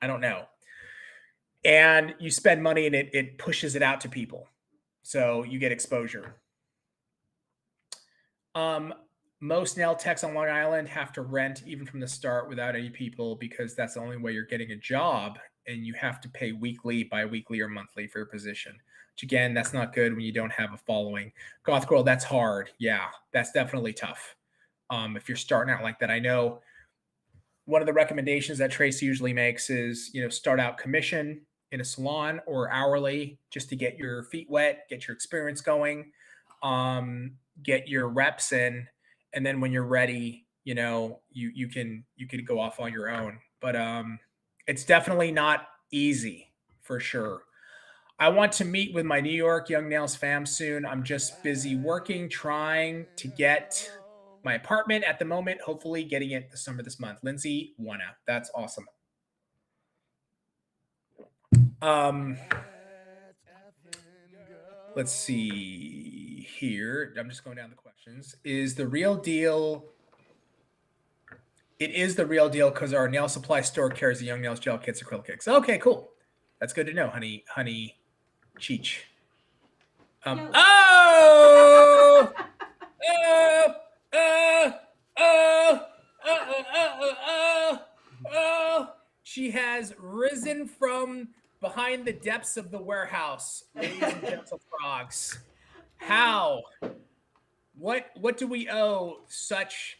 I don't know. And you spend money and it pushes it out to people. So you get exposure. Most nail techs on Long Island have to rent even from the start without any people because that's the only way you're getting a job, and you have to pay weekly, bi-weekly, or monthly for your position. Which again, that's not good when you don't have a following. Goth Girl, that's hard. Yeah, that's definitely tough. If you're starting out like that. I know one of the recommendations that Tracy usually makes is, start out commission in a salon or hourly just to get your feet wet, get your experience going, get your reps in. And then when you're ready, you can go off on your own. But it's definitely not easy for sure. I want to meet with my New York Young Nails fam soon. I'm just busy working, trying to get my apartment at the moment, hopefully getting it the summer this month. Lindsay, wanna. That's awesome. Let's see here. I'm just going down the questions. Is the real deal? It is the real deal because our nail supply store carries the Young Nails gel kits, acrylic kits. Okay, cool. That's good to know, honey Cheech. She has risen from behind the depths of the warehouse, ladies and gentle frogs. How? What do we owe such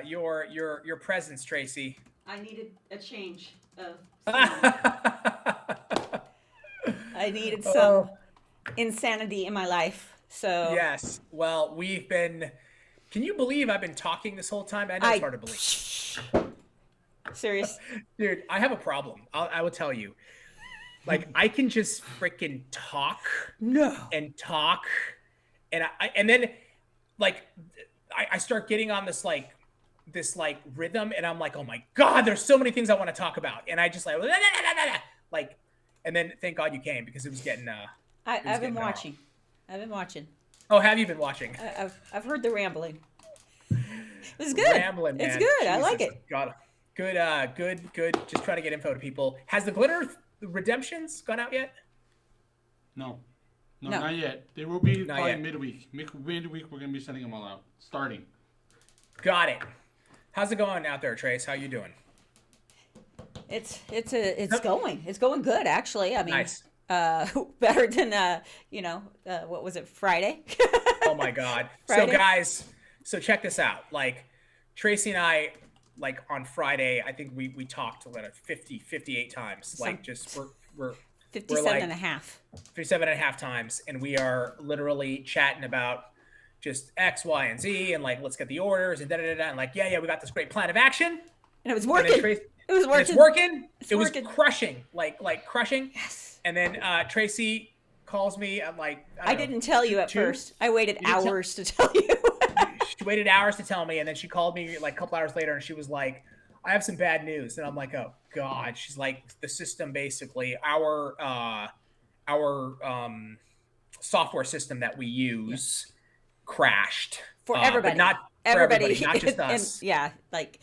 your presence, Tracy? I needed a change of. I needed some insanity in my life. So yes. Well, can you believe I've been talking this whole time? I know it's hard to believe. Serious. Dude, I have a problem. I will tell you. Like, I can just freaking talk. No. And talk. And then like I start getting on this rhythm, and I'm like, oh my God, there's so many things I want to talk about. And I just like, and then thank God you came because it was getting I've been watching. I've been watching. Oh, have you been watching? I've heard the rambling. It was good. Rambling, man. It's good. Jesus, I like it. God. Good. Just trying to get info to people. Has the glitter redemptions gone out yet? No, not yet. They will be Not probably yet. midweek. Midweek, we're gonna be sending them all out. Starting. Got it. How's it going out there, Trace? How you doing? It's going. It's going good, actually. I mean, Nice. Better than what was it, Friday? Oh my God. Friday? So guys, check this out. Like, Tracy and I, like, on Friday, I think we talked 58 times. Like, just we're 57 like, and a half. 57 and a half times, and we are literally chatting about just X, Y, and Z, and like, let's get the orders and da-da-da-da, and like, yeah, we got this great plan of action. And it was working. It was working. It's working. It's it working. was crushing, like crushing. Yes. And then Tracy calls me. I'm like, I didn't tell you at first. I waited You didn't hours to tell you. She waited hours to tell me, and then she called me like a couple hours later, and she was like, I have some bad news. And I'm like, oh God. She's like, the system, basically, our software system that we use crashed For everybody. but not for everybody, not just us. And, yeah, like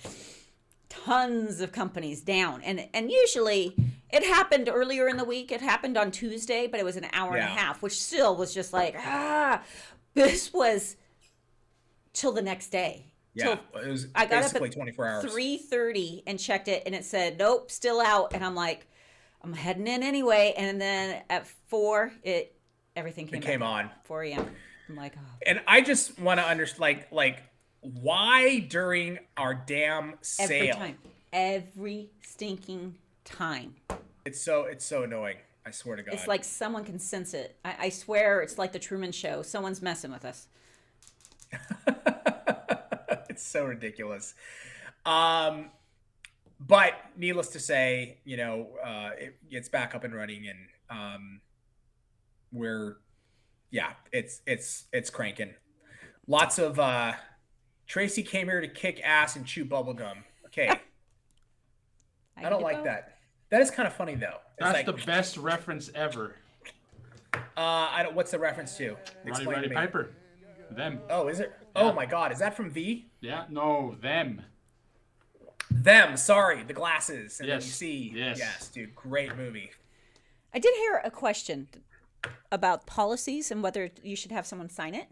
tons of companies down. And usually it happened earlier in the week. It happened on Tuesday, but it was an hour and a half, which still was just like, this was till the next day. Yeah, it was I got basically up at 24 hours. 3:30 and checked it, and it said, nope, still out. And I'm like, I'm heading in anyway. And then at 4, everything came on. 4 a.m. I'm like, oh. And I just want to understand, like, why during our damn sale? Every stinking time. It's so annoying. I swear to God. It's like someone can sense it. I swear it's like the Truman Show. Someone's messing with us. It's so ridiculous. But needless to say, it's back up and running, and it's cranking. Lots of Tracy came here to kick ass and chew bubblegum. Okay. I don't like that. That is kind of funny though. That's the best reference ever. What's the reference to? Roddy Piper. Them. Oh, is it? Yeah. Oh my God, is that from V? Yeah. No, them. Them. Sorry, the glasses. And yes. Then you see. Yes, dude, great movie. I did hear a question about policies and whether you should have someone sign it.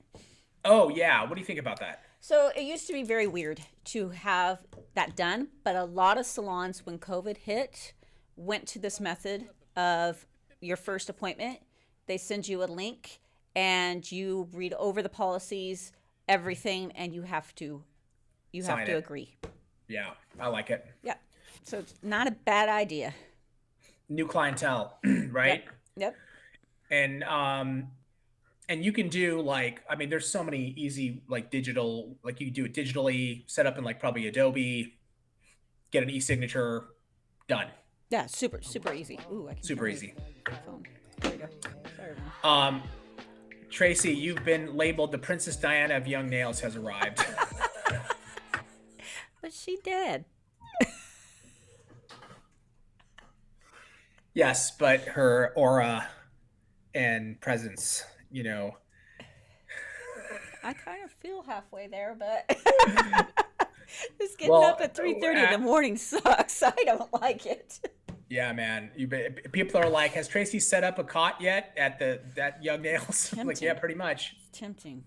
Oh yeah, what do you think about that? So it used to be very weird to have that done, but a lot of salons, when COVID hit, went to this method of your first appointment. They send you a link and you read over the policies, everything, and you have to agree. Yeah, I like it. Yeah. So it's not a bad idea. New clientele, right? Yep. And you can do there's so many easy digital, you can do it digitally, set up in probably Adobe, get an e-signature, done. Yeah, super easy. Ooh, I can super easy. Phone. There we go. Sorry, man. Tracy, you've been labeled the Princess Diana of young nails has arrived. But she did. Yes, but her aura and presence, I kind of feel halfway there, but just getting up at 3:30 in the morning sucks. I don't like it. Yeah, man. People are like, has Tracy set up a cot yet at that Young Nails? I'm like, yeah, pretty much. It's tempting.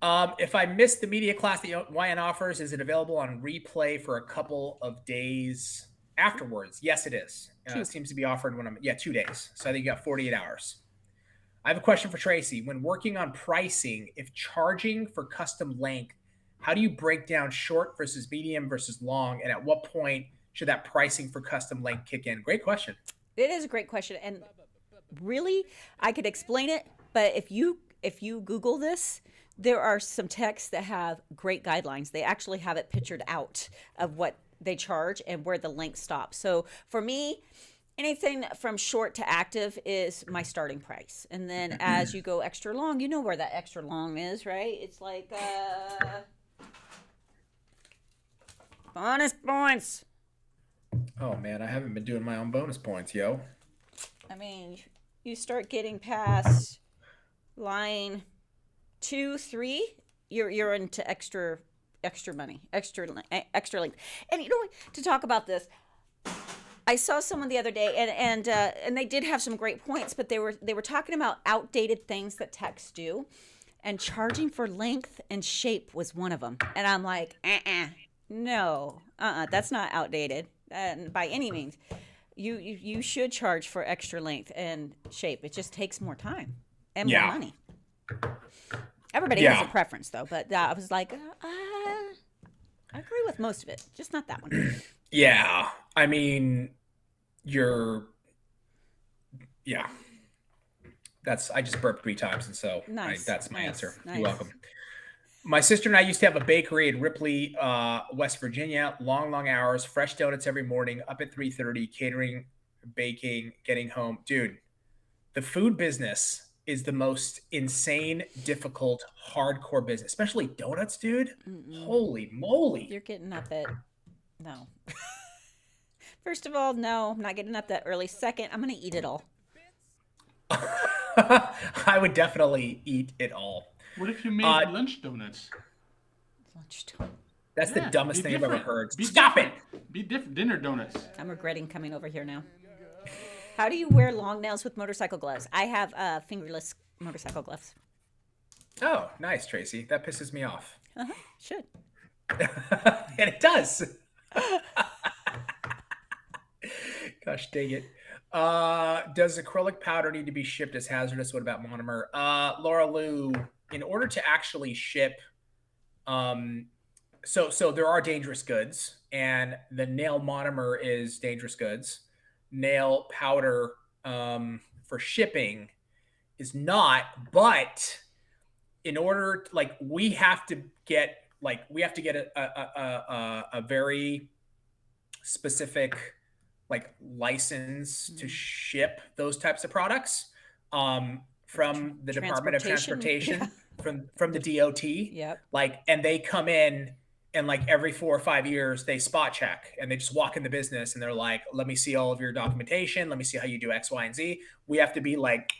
If I missed the media class that YN offers, is it available on replay for a couple of days afterwards? Yes, it is. It seems to be offered 2 days. So I think you got 48 hours. I have a question for Tracy. When working on pricing, if charging for custom length, how do you break down short versus medium versus long? And at what point should that pricing for custom length kick in? Great question. It is a great question. And really, I could explain it, but if you Google this, there are some texts that have great guidelines. They actually have it pictured out of what they charge and where the length stops. So for me, anything from short to active is my starting price. And then as you go extra long, you know where that extra long is, right? It's like bonus points. Oh man, I haven't been doing my own bonus points, yo. I mean, you start getting past line 2, 3, you're into extra money, extra length. And you know what? To talk about this, I saw someone the other day, and they did have some great points, but they were talking about outdated things that techs do, and charging for length and shape was one of them. And I'm like, that's not outdated by any means. You should charge for extra length and shape. It just takes more time and more money. Everybody has a preference, though, but I was like, I agree with most of it, just not that one. Yeah, I mean, I just burped 3 times, and so that's my answer. Nice. You're welcome. My sister and I used to have a bakery in Ripley, West Virginia. Long hours, fresh donuts every morning, up at 3:30, catering, baking, getting home. Dude, the food business is the most insane, difficult, hardcore business, especially donuts, dude. Holy moly. You're getting up at, no. First of all, no, I'm not getting up that early. Second, I'm going to eat it all. I would definitely eat it all. What if you made lunch donuts? Lunch donuts. That's the dumbest thing I've ever heard. Stop it! Be different. Dinner donuts. I'm regretting coming over here now. How do you wear long nails with motorcycle gloves? I have fingerless motorcycle gloves. Oh, nice, Tracy. That pisses me off. Should. And it does. Gosh dang it. Does acrylic powder need to be shipped as hazardous? What about monomer? Laura Lou, in order to actually ship, so there are dangerous goods, and the nail monomer is dangerous goods. Nail powder for shipping is not, but in order, like, we have to get a very specific like license to ship those types of products from the Department of Transportation, from the DOT. Yep. Like, and they come in and like every 4 or 5 years they spot check and they just walk in the business and they're like, let me see all of your documentation. Let me see how you do X, Y, and Z. We have to be like,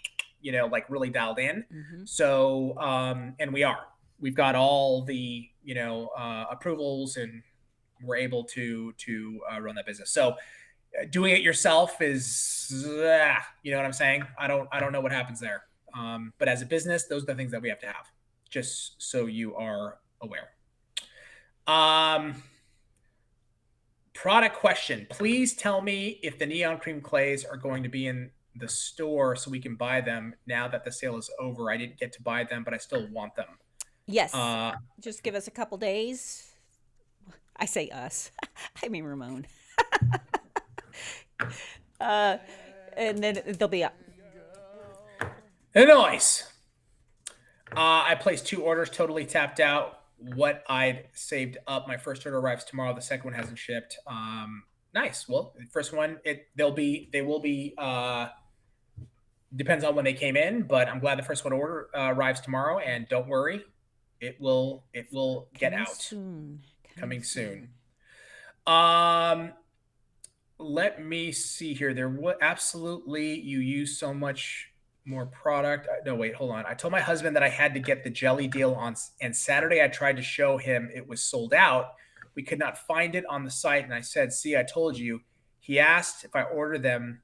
like really dialed in. Mm-hmm. So, and we've got all the, approvals, and we're able to run that business. So doing it yourself is, you know what I'm saying? I don't know what happens there. But as a business, those are the things that we have to have, just so you are aware. Product question. Please tell me if the neon cream clays are going to be in the store so we can buy them now that the sale is over. I didn't get to buy them, but I still want them. Yes. Just give us a couple days. I say us. I mean Ramon. And then they'll be up. Nice. I placed 2 orders, totally tapped out what I'd saved up. My first order arrives tomorrow. The second one hasn't shipped. Nice. Well, the first one, they will be depends on when they came in, but I'm glad the first one arrives tomorrow, and don't worry, it will get out soon. Coming soon. Let me see here. There was absolutely, you use so much more product. No, wait, hold on. I told my husband that I had to get the jelly deal on, and Saturday I tried to show him it was sold out. We could not find it on the site, and I said, see, I told you. He asked if I ordered them,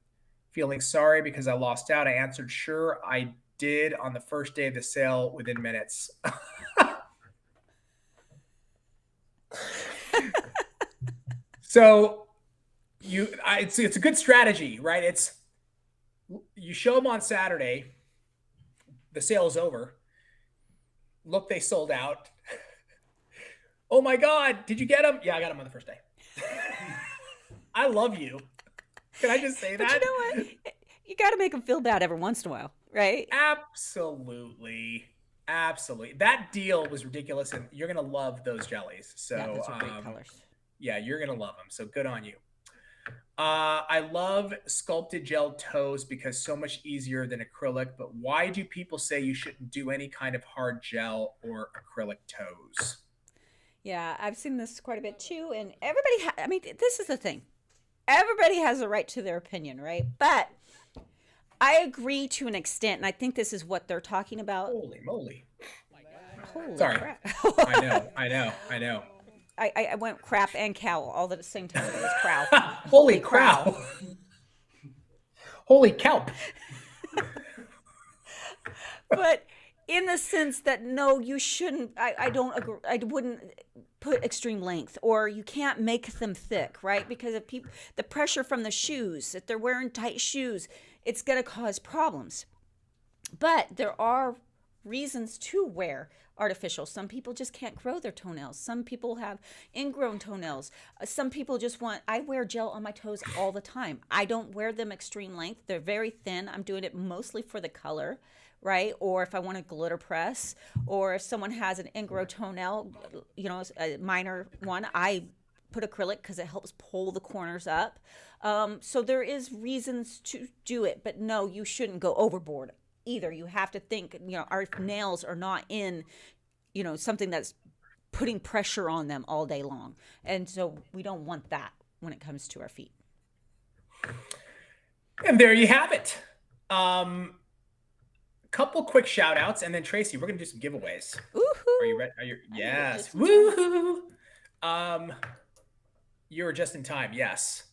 feeling sorry because I lost out. I answered, sure, I did on the first day of the sale within minutes. So it's a good strategy, right? It's, you show them on Saturday, the sale is over. Look, they sold out. Oh my God, did you get them? Yeah, I got them on the first day. I love you. Can I just say that? But you know what? You got to make them feel bad every once in a while, right? Absolutely. That deal was ridiculous, and you're going to love those jellies. So, yeah, those are great colors. Yeah, you're going to love them. So good on you. I love sculpted gel toes because so much easier than acrylic, but why do people say you shouldn't do any kind of hard gel or acrylic toes? Yeah, I've seen this quite a bit too, and everybody, this is the thing. Everybody has a right to their opinion, right? But I agree to an extent, and I think this is what they're talking about. Holy moly. Holy Sorry. crap. I know. I went crap and cow all at the same time. It was crow. Holy crow. Holy cow. But in the sense that, no, you shouldn't, I don't agree. I wouldn't put extreme length, or you can't make them thick, right? Because if the pressure from the shoes, if they're wearing tight shoes, it's going to cause problems. But there are reasons to wear artificial. Some people just can't grow their toenails. Some people have ingrown toenails. Some people I wear gel on my toes all the time. I don't wear them extreme length. They're very thin. I'm doing it mostly for the color, right? Or if I want to glitter press, or if someone has an ingrown toenail, a minor one, I put acrylic because it helps pull the corners up. So there is reasons to do it, but no, you shouldn't go overboard either. You have to think, our nails are not in, something that's putting pressure on them all day long. And so we don't want that when it comes to our feet. And there you have it. Couple quick shout outs, and then Tracy, we're going to do some giveaways. Woohoo! Are you ready? Yes. Woohoo! You're just in time. Yes.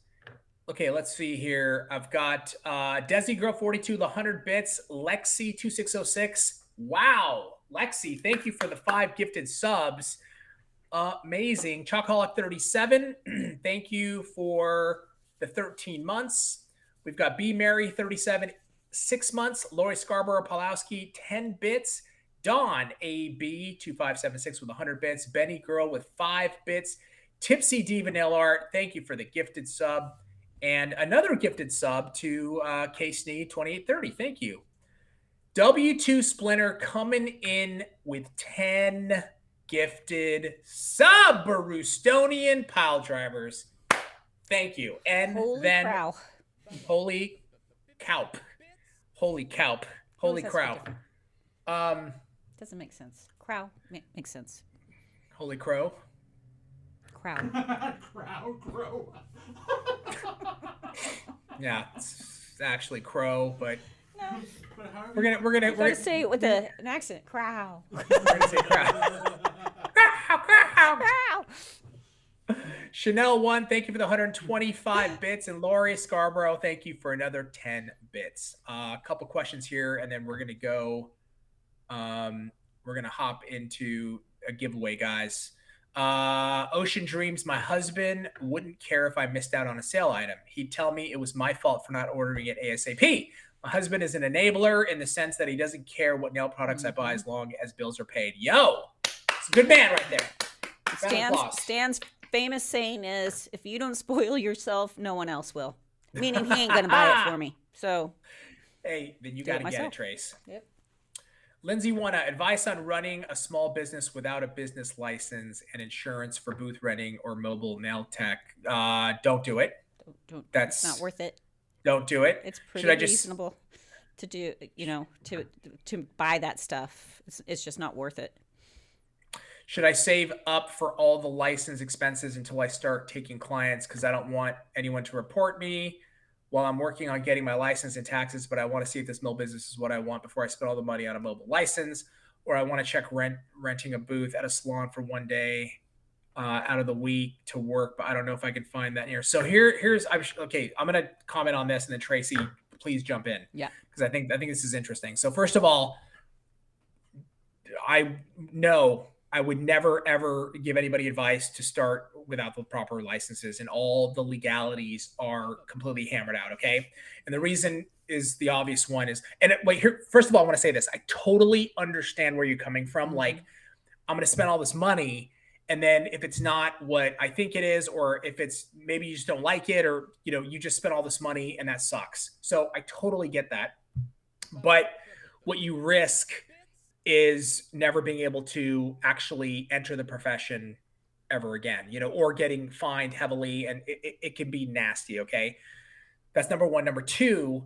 Okay, let's see here. I've got Desi Girl 42, the 100 bits, Lexi 2606. Wow, Lexi, thank you for the 5 gifted subs. Amazing. Chocoholic 37, thank you for the 13 months. We've got B. Mary, 37, 6 months. Lori Scarborough Palowski, 10 bits. Dawn AB 2576 with 100 bits. Benny Girl with 5 bits. Tipsy Diva Nail Art, thank you for the gifted sub. And another gifted sub to K Snee 2830. Thank you. W2 Splinter coming in with 10 gifted Sub-Barustonian pile drivers. Thank you. And Holy then crow. Holy Cowp. Holy Cowp. Holy How is that Crow. different? Doesn't make sense. Crow makes sense. Holy Crow. Crow. Crow. Yeah, it's actually Crow, but No. we're gonna Gotta say it with an accent. Crow. we're gonna say Crow. Crow. Chanel 1, thank you for the 125 bits. And Lori Scarborough, thank you for another 10 bits. A couple questions here, and then we're going to go. We're going to hop into a giveaway, guys. Ocean Dreams, my husband wouldn't care if I missed out on a sale item. He'd tell me it was my fault for not ordering it ASAP. My husband is an enabler in the sense that he doesn't care what nail products I buy as long as bills are paid. Yo, it's a good man right there. Stan's famous saying is, if you don't spoil yourself, no one else will. Meaning he ain't going to buy it for me. So, hey, then you got to get it, Trace. Yep. Lindsay wanna advice on running a small business without a business license and insurance for booth renting or mobile nail tech. Don't do it. That's it's not worth it. Don't do it. It's pretty reasonable to do, to buy that stuff. It's just not worth it. Should I save up for all the license expenses until I start taking clients? Because I don't want anyone to report me while I'm working on getting my license and taxes, but I want to see if this mill business is what I want before I spend all the money on a mobile license, or I want to check renting a booth at a salon for one day out of the week to work, but I don't know if I can find that here. So here's okay. I'm going to comment on this, and then Tracy, please jump in. Yeah. Because I think this is interesting. So first of all, I know I would never, ever give anybody advice to start without the proper licenses, and all the legalities are completely hammered out. Okay. And the reason is the obvious one is, and wait here, first of all, I want to say this. I totally understand where you're coming from. Mm-hmm. Like, I'm going to spend all this money, and then if it's not what I think it is, or if it's maybe you just don't like it, or, you just spent all this money and that sucks. So I totally get that. But what you risk is never being able to actually enter the profession ever again, or getting fined heavily, and it can be nasty. Okay. That's number one. Number two,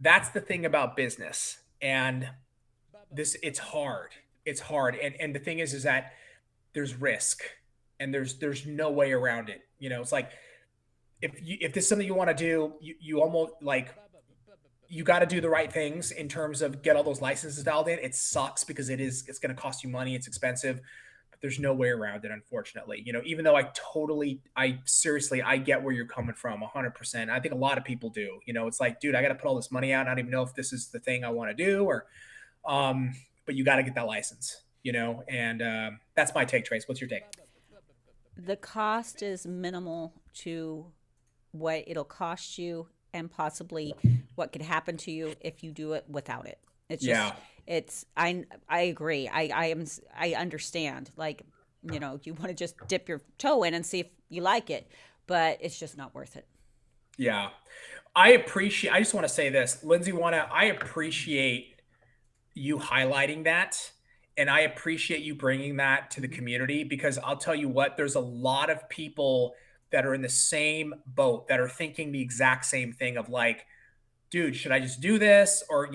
that's the thing about business, and it's hard. It's hard. And the thing is that there's risk, and there's no way around it. It's like, if this is something you want to do, you almost like, you got to do the right things in terms of get all those licenses dialed in. It sucks because it's going to cost you money. It's expensive, but there's no way around it, unfortunately. Even though I seriously, I get where you're coming from 100%. I think a lot of people do. It's like, dude, I got to put all this money out. I don't even know if this is the thing I want to do, or, but you got to get that license, and that's my take, Trace. What's your take? The cost is minimal to what it'll cost you, and possibly what could happen to you if you do it without it. It's just, I agree. I understand. Like, you want to just dip your toe in and see if you like it, but it's just not worth it. Yeah. I just want to say this, Lindsay, I appreciate you highlighting that. And I appreciate you bringing that to the community, because I'll tell you what, there's a lot of people that are in the same boat that are thinking the exact same thing of like, dude, should I just do this? Or,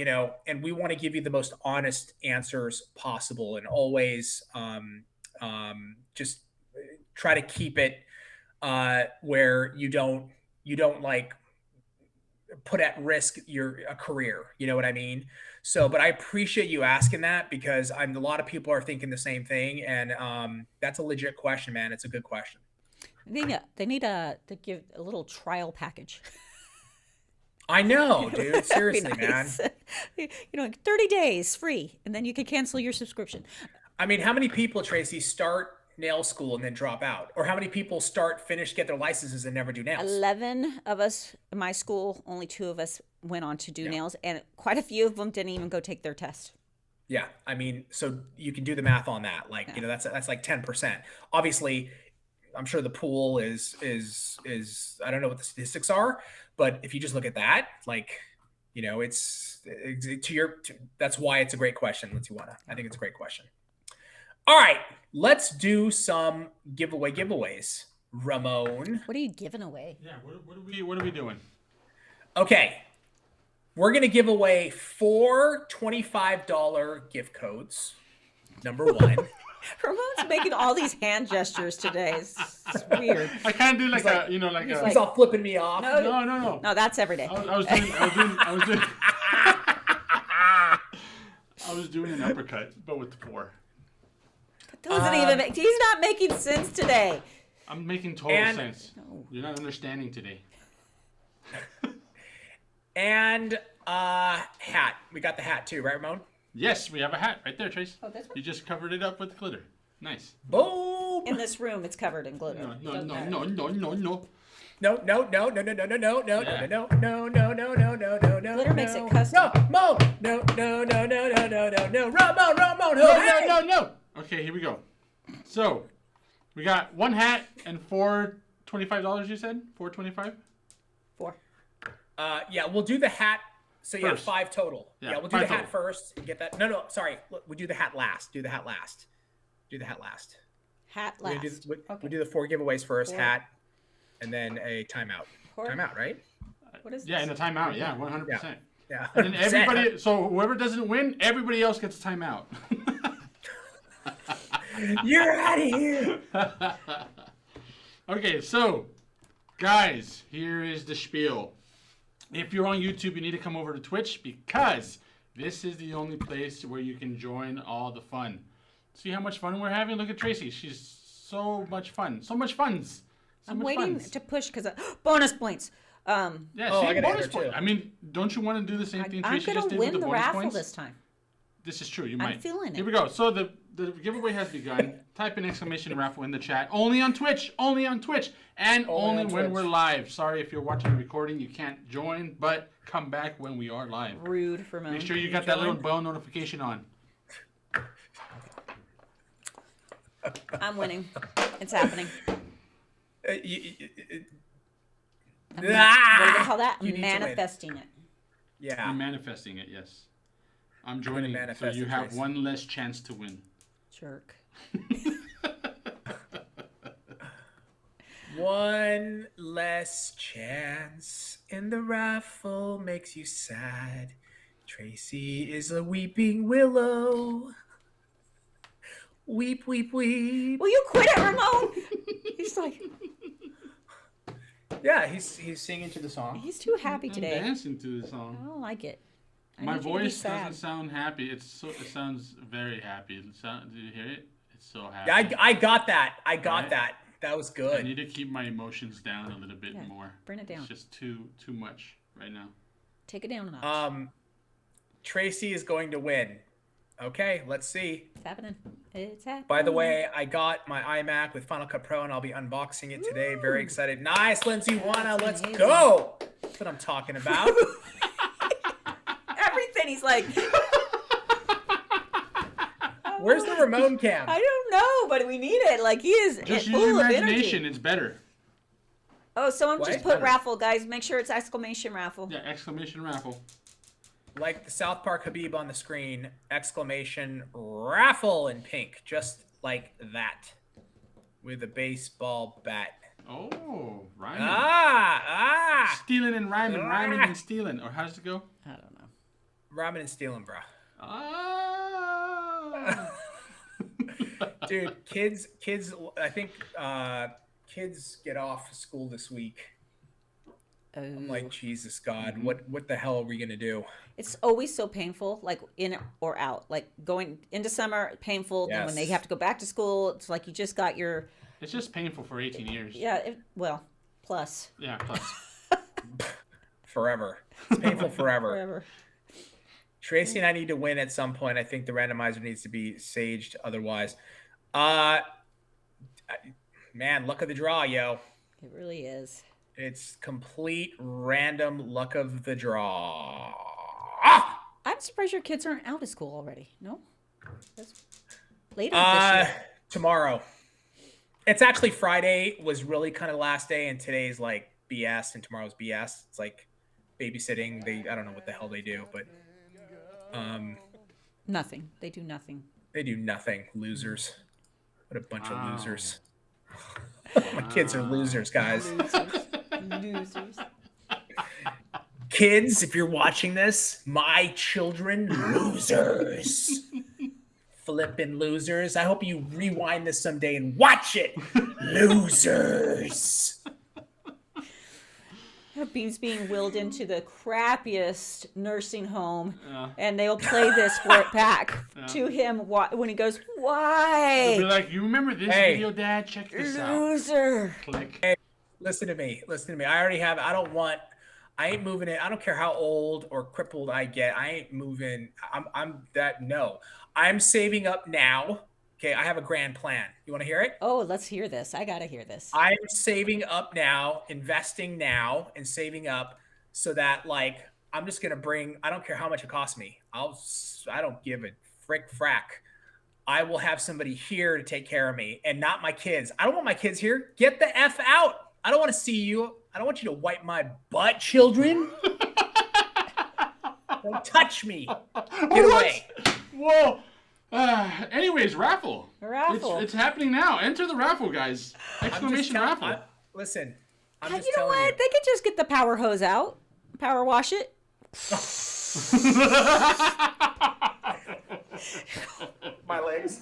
and we want to give you the most honest answers possible, and always just try to keep it where you don't like put at risk a career. You know what I mean? So, but I appreciate you asking that, because a lot of people are thinking the same thing. And that's a legit question, man. It's a good question. They need to give a little trial package. I know, dude. Seriously, nice. man. 30 days free, and then you can cancel your subscription. I mean, how many people, Tracy, start nail school and then drop out? Or how many people finish, get their licenses and never do nails? 11 of us in my school, only 2 of us went on to do nails, and quite a few of them didn't even go take their test. Yeah, I mean, so you can do the math on that. Like, you know, that's like 10%. Obviously, I'm sure the pool is I don't know what the statistics are, but if you just look at that, like, you know, that's why it's a great question, Lindsay-Wana. I think it's a great question. All right, let's do some giveaways. Ramon. What are you giving away? Yeah, what are we doing? Okay. We're going to give away 4 $25 gift codes. Number 1. Ramon's making all these hand gestures today. It's weird. I can't do like He's all flipping me off. No. No, that's every day. I was doing an uppercut, but with 4. Doesn't even make. He's not making sense today. I'm making total sense. No. You're not understanding today. And hat. We got the hat too, right, Ramon? Yes, we have a hat right there, Trace. Oh, this one? You just covered it up with glitter. Nice. Boom. In this room, it's covered in glitter. No. Glitter makes it custom. No. Okay, here we go. So, we got 1 hat and 4 $25. You said 4.25. 4. Yeah, we'll do the hat. So yeah, First. 5 total. Yeah, Yeah, we'll do the 5 hat total. first and get that. No, sorry. We do the hat last. Do the hat last. Hat We last. do the 4 giveaways first, 4. hat, and then a timeout. 4. Timeout, right? What is this? Yeah, in a timeout. Yeah, 100%. Yeah. And then everybody. So whoever doesn't win, everybody else gets a timeout. You're out of here. Okay, so guys, here is the spiel. If you're on YouTube, you need to come over to Twitch because this is the only place where you can join all the fun. See how much fun we're having? Look at Tracy. She's so much fun. So much funs. I'm waiting to push because bonus points. Yeah, Oh, see, I gotta bonus enter point. too. I mean, don't you want to do the same thing I'm Tracy going just to did with win the the bonus raffle points? this time. This is true. You might. feeling it. Here we go. So the giveaway has begun. Type in exclamation raffle in the chat. Only on Twitch. Only on Twitch. And only on when Twitch. we're live. Sorry if you're watching the recording, you can't join, but come back when we are live. Rude for me. Make sure you got that little bell notification on. I'm winning. It's happening. What do they call that? You need to win. Manifesting it. Yeah. I'm manifesting it, yes. I'm joining, so manifest you it, have Trace. one less chance to win. Jerk. One less chance in the raffle makes you sad. Tracy is a weeping willow. Weep, weep, weep. Will you quit it, Ramon? He's like, Yeah, he's singing to the song. he's too happy I'm today. dancing to the I song. don't like it. I My need you to be voice sad. doesn't sound happy. It sounds very happy. Did you hear it? It's so happy. Yeah, I got that. I got Right? that. That was I good. need to keep my emotions down a little bit Yeah, more. bring it down. It's just too much right now. Take it down a notch. Tracy is going to win. Okay, let's see. It's happening. It's happening. By the way, I got my iMac with Final Cut Pro, and I'll be unboxing it today. Very excited. Nice, Lindsay-Wana. Let's amazing. go. That's what I'm talking about. Everything. He's like, Where's the Ramon cam? I don't know, but we need it. Like, he is Just use full your of imagination. energy. It's better. Oh, someone What? just put raffle, guys. Make sure it's exclamation raffle. Yeah, exclamation raffle. Like the South Park Habib on the screen, exclamation raffle in pink, just like that, with a baseball bat. Oh, rhyming. Stealing and rhyming, rhyming and stealing. Or how does it go? I don't know. Ramen and stealing, bro. Ah. Dude, kids, I think kids get off school this week. Oh. I'm like, Jesus God, what the hell are we gonna do? It's always so painful, like in or out. Like going into summer, painful. Then when they Yes. have to go back to school, it's like you just got your It's just painful for 18 years. well, plus Yeah, plus. Forever. It's painful forever. forever. Tracy and I need to win at some point. I think the randomizer needs to be saged otherwise. Man, luck of the draw, yo. It really is. It's complete random luck of the draw. Ah! I'm surprised your kids aren't out of school already. No? That's later this year. Tomorrow. It's actually Friday was really kind of the last day, and today's like BS, and tomorrow's BS. It's like babysitting. I don't know what the hell they do, but Nothing. They do nothing. they do nothing. Losers. What a bunch of losers. My kids are losers, guys. Losers. Kids, if you're watching this, my children, losers. Flippin' losers. I hope you rewind this someday and watch it. Losers. Beam's being willed into the crappiest nursing home, and they'll play this for it back to him when he goes, "Why?" They'll be like, you remember this video, Dad? Check this out. Loser. Click. Hey, listen to me. I already have. I ain't moving it. I don't care how old or crippled I get. I ain't moving. I'm saving up now. Okay, I have a grand plan. You want to hear it? Oh, let's hear this. I gotta hear this. I'm saving up now, investing now, and saving up so that I'm just gonna bring. I don't care how much it costs me. I don't give a frack. I will have somebody here to take care of me, and not my kids. I don't want my kids here. Get the F out. I don't want to see you. I don't want you to wipe my butt, children. Don't touch me. Get away. Whoa. Anyways, raffle. Raffle. It's happening now. Enter the raffle, guys. Exclamation raffle. Listen, I'm You just know telling what? you. They could just get the power hose out, power wash it. My legs.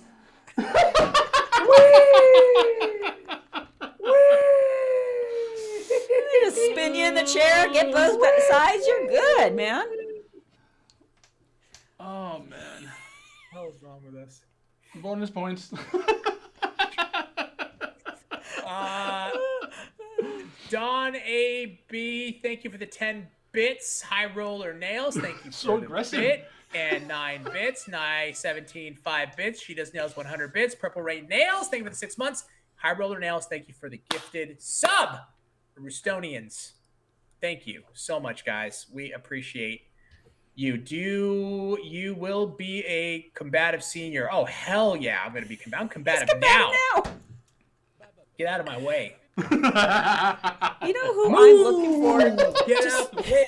They just spin you in the chair, get both sides. You're good, man. Oh, man. What was wrong with us? Bonus points. Don A.B., thank you for the 10 bits. High Roller Nails, thank you So for aggressive. the bit. And 9 bits. Nye 17, 5 bits. She does nails 100 bits. Purple Rain Nails, thank you for the 6 months. High Roller Nails, thank you for the gifted sub. Roostonians, thank you so much, guys. We appreciate you. You will be a combative senior. Oh, hell yeah. I'm going to be combative now. Get out of my way. You know who I'm looking for? Get out the way.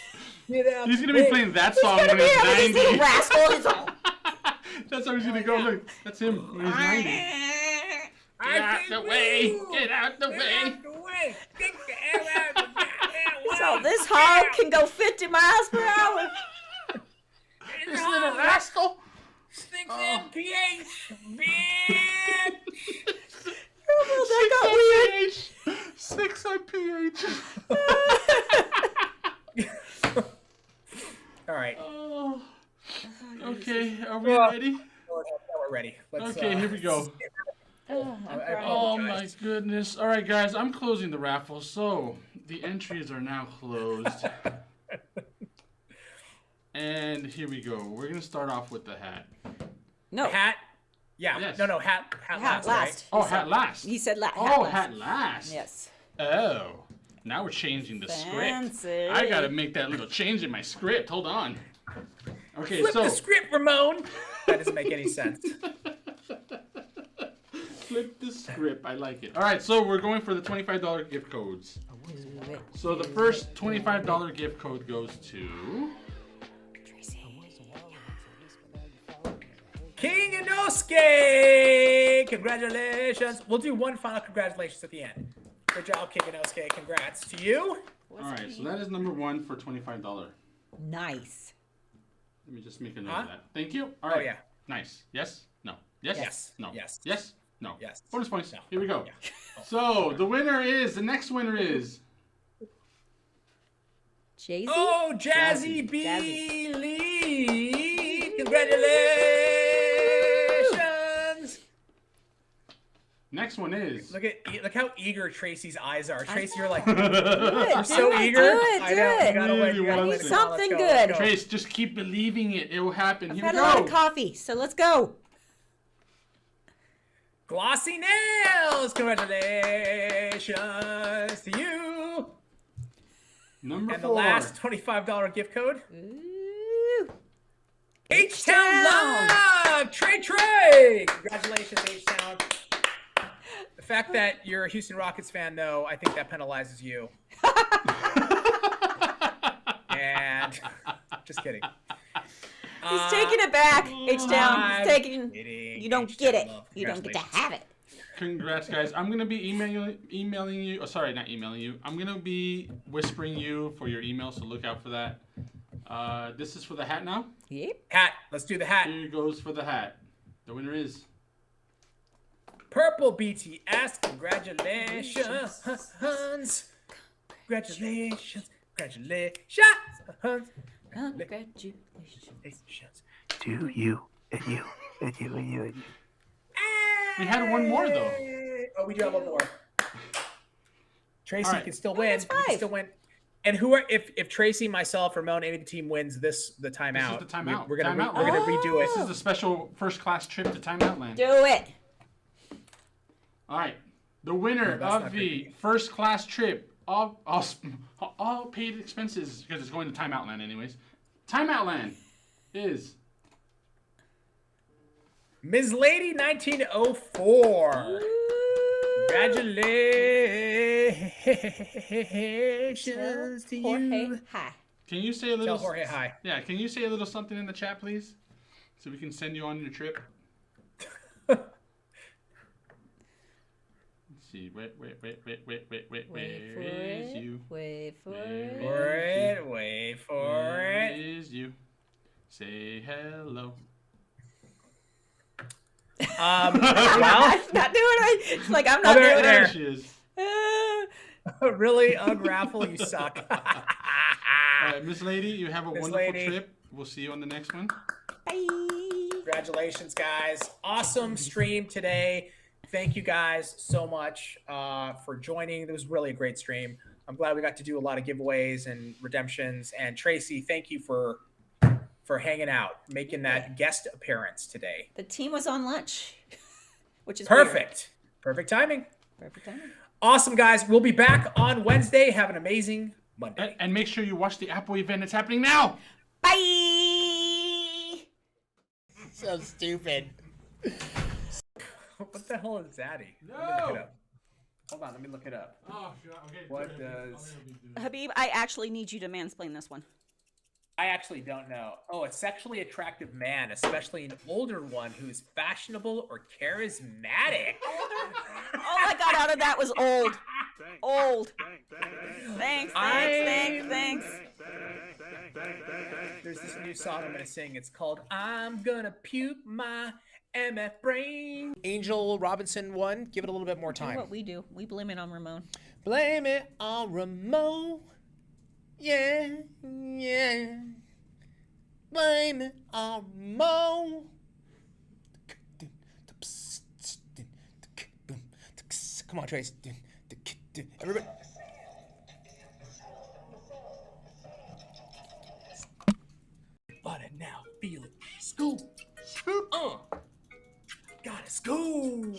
Get out He's the going to be way. playing that song when Yeah, he's with his 90. little rascal. He's all, That's how he's going to go. Look, that's him when he's 90. Get out the way. Get out the way. Get out the way. Get the hell out of the goddamn way. so this hog can go 50 miles per hour. This little rascal. Stinks MPH, bitch. Oh, that got weird. 6 on pH. All right. Oh. Okay, are we ready? We're ready. Let's, Okay, here we go. Oh my goodness. All right, guys, I'm closing the raffle, so the entries are now closed. And here we go. We're going to start off with the hat. No, Hat. Yeah. Yes. No. Hat hat last. last. Oh, hat last. He said hat Oh, last. hat last. Yes. Oh, now we're changing the Fancy. script. I got to make that little change in my script. Hold on. Okay, Flip so the script, Ramon. That doesn't make any sense. flip the script. I like it. All right, so we're going for the $25 gift codes. So the first $25 gift code goes to Tracy. King Inosuke! Congratulations. We'll do one final congratulations at the end. Good job, King Inosuke. Congrats to you. All right, so that is number one for $25. Nice. Let me just make a note Huh? of that. Thank you. All Oh, right. yeah. Nice. Yes? No. Yes? Yes. No. Yes. Yes? No. Yes. Bonus points. No. Here we go. Yeah. So the next winner is Jay-Z? Oh, Jazzy B. Lee. Congratulations. next one is Look how eager Tracy's eyes are. Tracy, you're like, Do it, you're so do it, eager. do it, I do know. it. You gotta win. You gotta I win. need Come on, let's something go, good. let's go. Trace. Just keep believing it. It will happen. I've Here had we a lot of go. coffee, so let's go. Glossy nails. Congratulations to you. Number And 4. the last $25 gift code. Ooh. H-Town Love. Trey. Congratulations, H-Town. The fact that you're a Houston Rockets fan, though, I think that penalizes you. And just kidding. He's taking it back. H-Town. He's taking. Kidding. You don't H-Town get it. Love. You don't get to Congratulations. have it. Congrats, guys. I'm going to be emailing you. Oh, sorry, not emailing you. I'm going to be whispering you for your email, so look out for that. This is for the hat now. Yep. Hat. Let's do the hat. Here goes for the hat. The winner is... Purple BTS. Congratulations. Congratulations. Congratulations. Congratulations. To you and you and you and you and you. We had one more, though. Oh, we do have one more. Tracy All right. can still win. that's You can 5. still win. And who are if Tracy, myself, or Mel, any of the team wins the timeout? This is the timeout. We're gonna Timeout. we're gonna redo it. This is a special first-class trip to Timeout Land. Do it. All right. The winner that's of not the creepy. first-class trip, all paid expenses, because it's going to Timeout Land anyways. Timeout Land is... Ms. Lady 1904. Congratulations to Jorge, you. hi. Can you say a little... Tell Jorge hi. Yeah, can you say a little something in the chat, please? So we can send you on your trip. Let's see. Wait. Wait for Where's it. you? Wait for Where it. Wait for Where it. is you? Say hello. Well, Not doing it. It's like I'm not There- doing There it. she is. really, Ugg Raffle, you suck. All right, Miss Lady, you have a Miss wonderful Lady. trip. We'll see you on the next one. Bye. Congratulations, guys. Awesome stream today. Thank you guys so much for joining. It was really a great stream. I'm glad we got to do a lot of giveaways and redemptions. And Tracy, thank you for hanging out, making that guest appearance today. The team was on lunch, which is Perfect. Perfect timing. Weird. Perfect timing. Awesome, guys. We'll be back on Wednesday. Have an amazing Monday. And make sure you watch the Apple event that's happening now. Bye. So stupid. What the hell is Zaddy? No. Let me look it up. Hold on, let me look it up. Oh, okay. What does... Habib, I actually need you to mansplain this one. I actually don't know. Oh, a sexually attractive man, especially an older one who's fashionable or charismatic. All I got out of that was old. Old. Thanks. There's this new song I'm gonna sing. It's called "I'm Gonna Puke My MF Brain." Angel Robinson won. Give it a little bit more Do time. what we do. We blame it on Ramon. Blame it on Ramon. Yeah. Blame it on Ramon. Come on, Trace. Everybody. But I now feel it. Scoop. Got it. Scoop.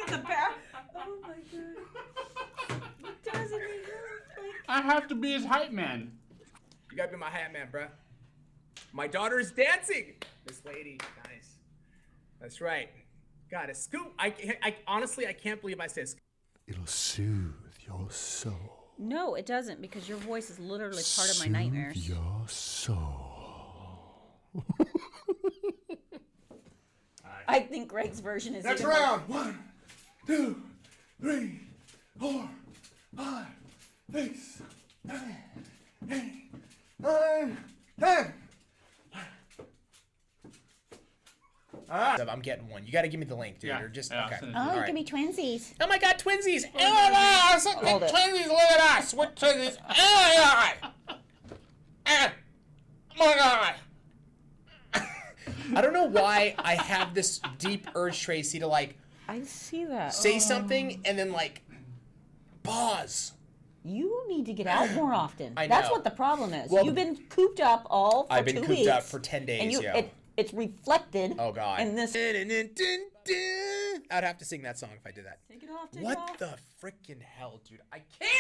The back. Oh my god. Doesn't he I have to be his hype man. You gotta be my hat man, bruh. My daughter is dancing. This lady, nice. That's right. Got it. Scoop. I honestly, I can't believe I said scoop. It'll soothe your soul. No, it doesn't, because your voice is literally part of my nightmares. Soothe your soul. I think Greg's version is. Next even more- round. 1, 2, 3, 4, 5, 6, 7, 8, 9, 10. I'm getting one. You got to give me the link, dude. Yeah, Or just yeah, I'll okay. send it to Oh, you. All give right. me twinsies. Oh my God, twinsies! Oh my God, Hold it. twinsies! Look at us, we're twinsies! Oh my God! Oh my God! I don't know why I have this deep urge, Tracy, to like I see that. say something and then like pause. You need to get out more often. I That's know. what the problem is. Well, You've been cooped up all for I've been 2 cooped weeks. up for 10 days, And yeah. it's reflected. Oh God. In this. I'd have to sing that song if I did that. Take it off. Take What it off. the freaking hell, dude? I can't.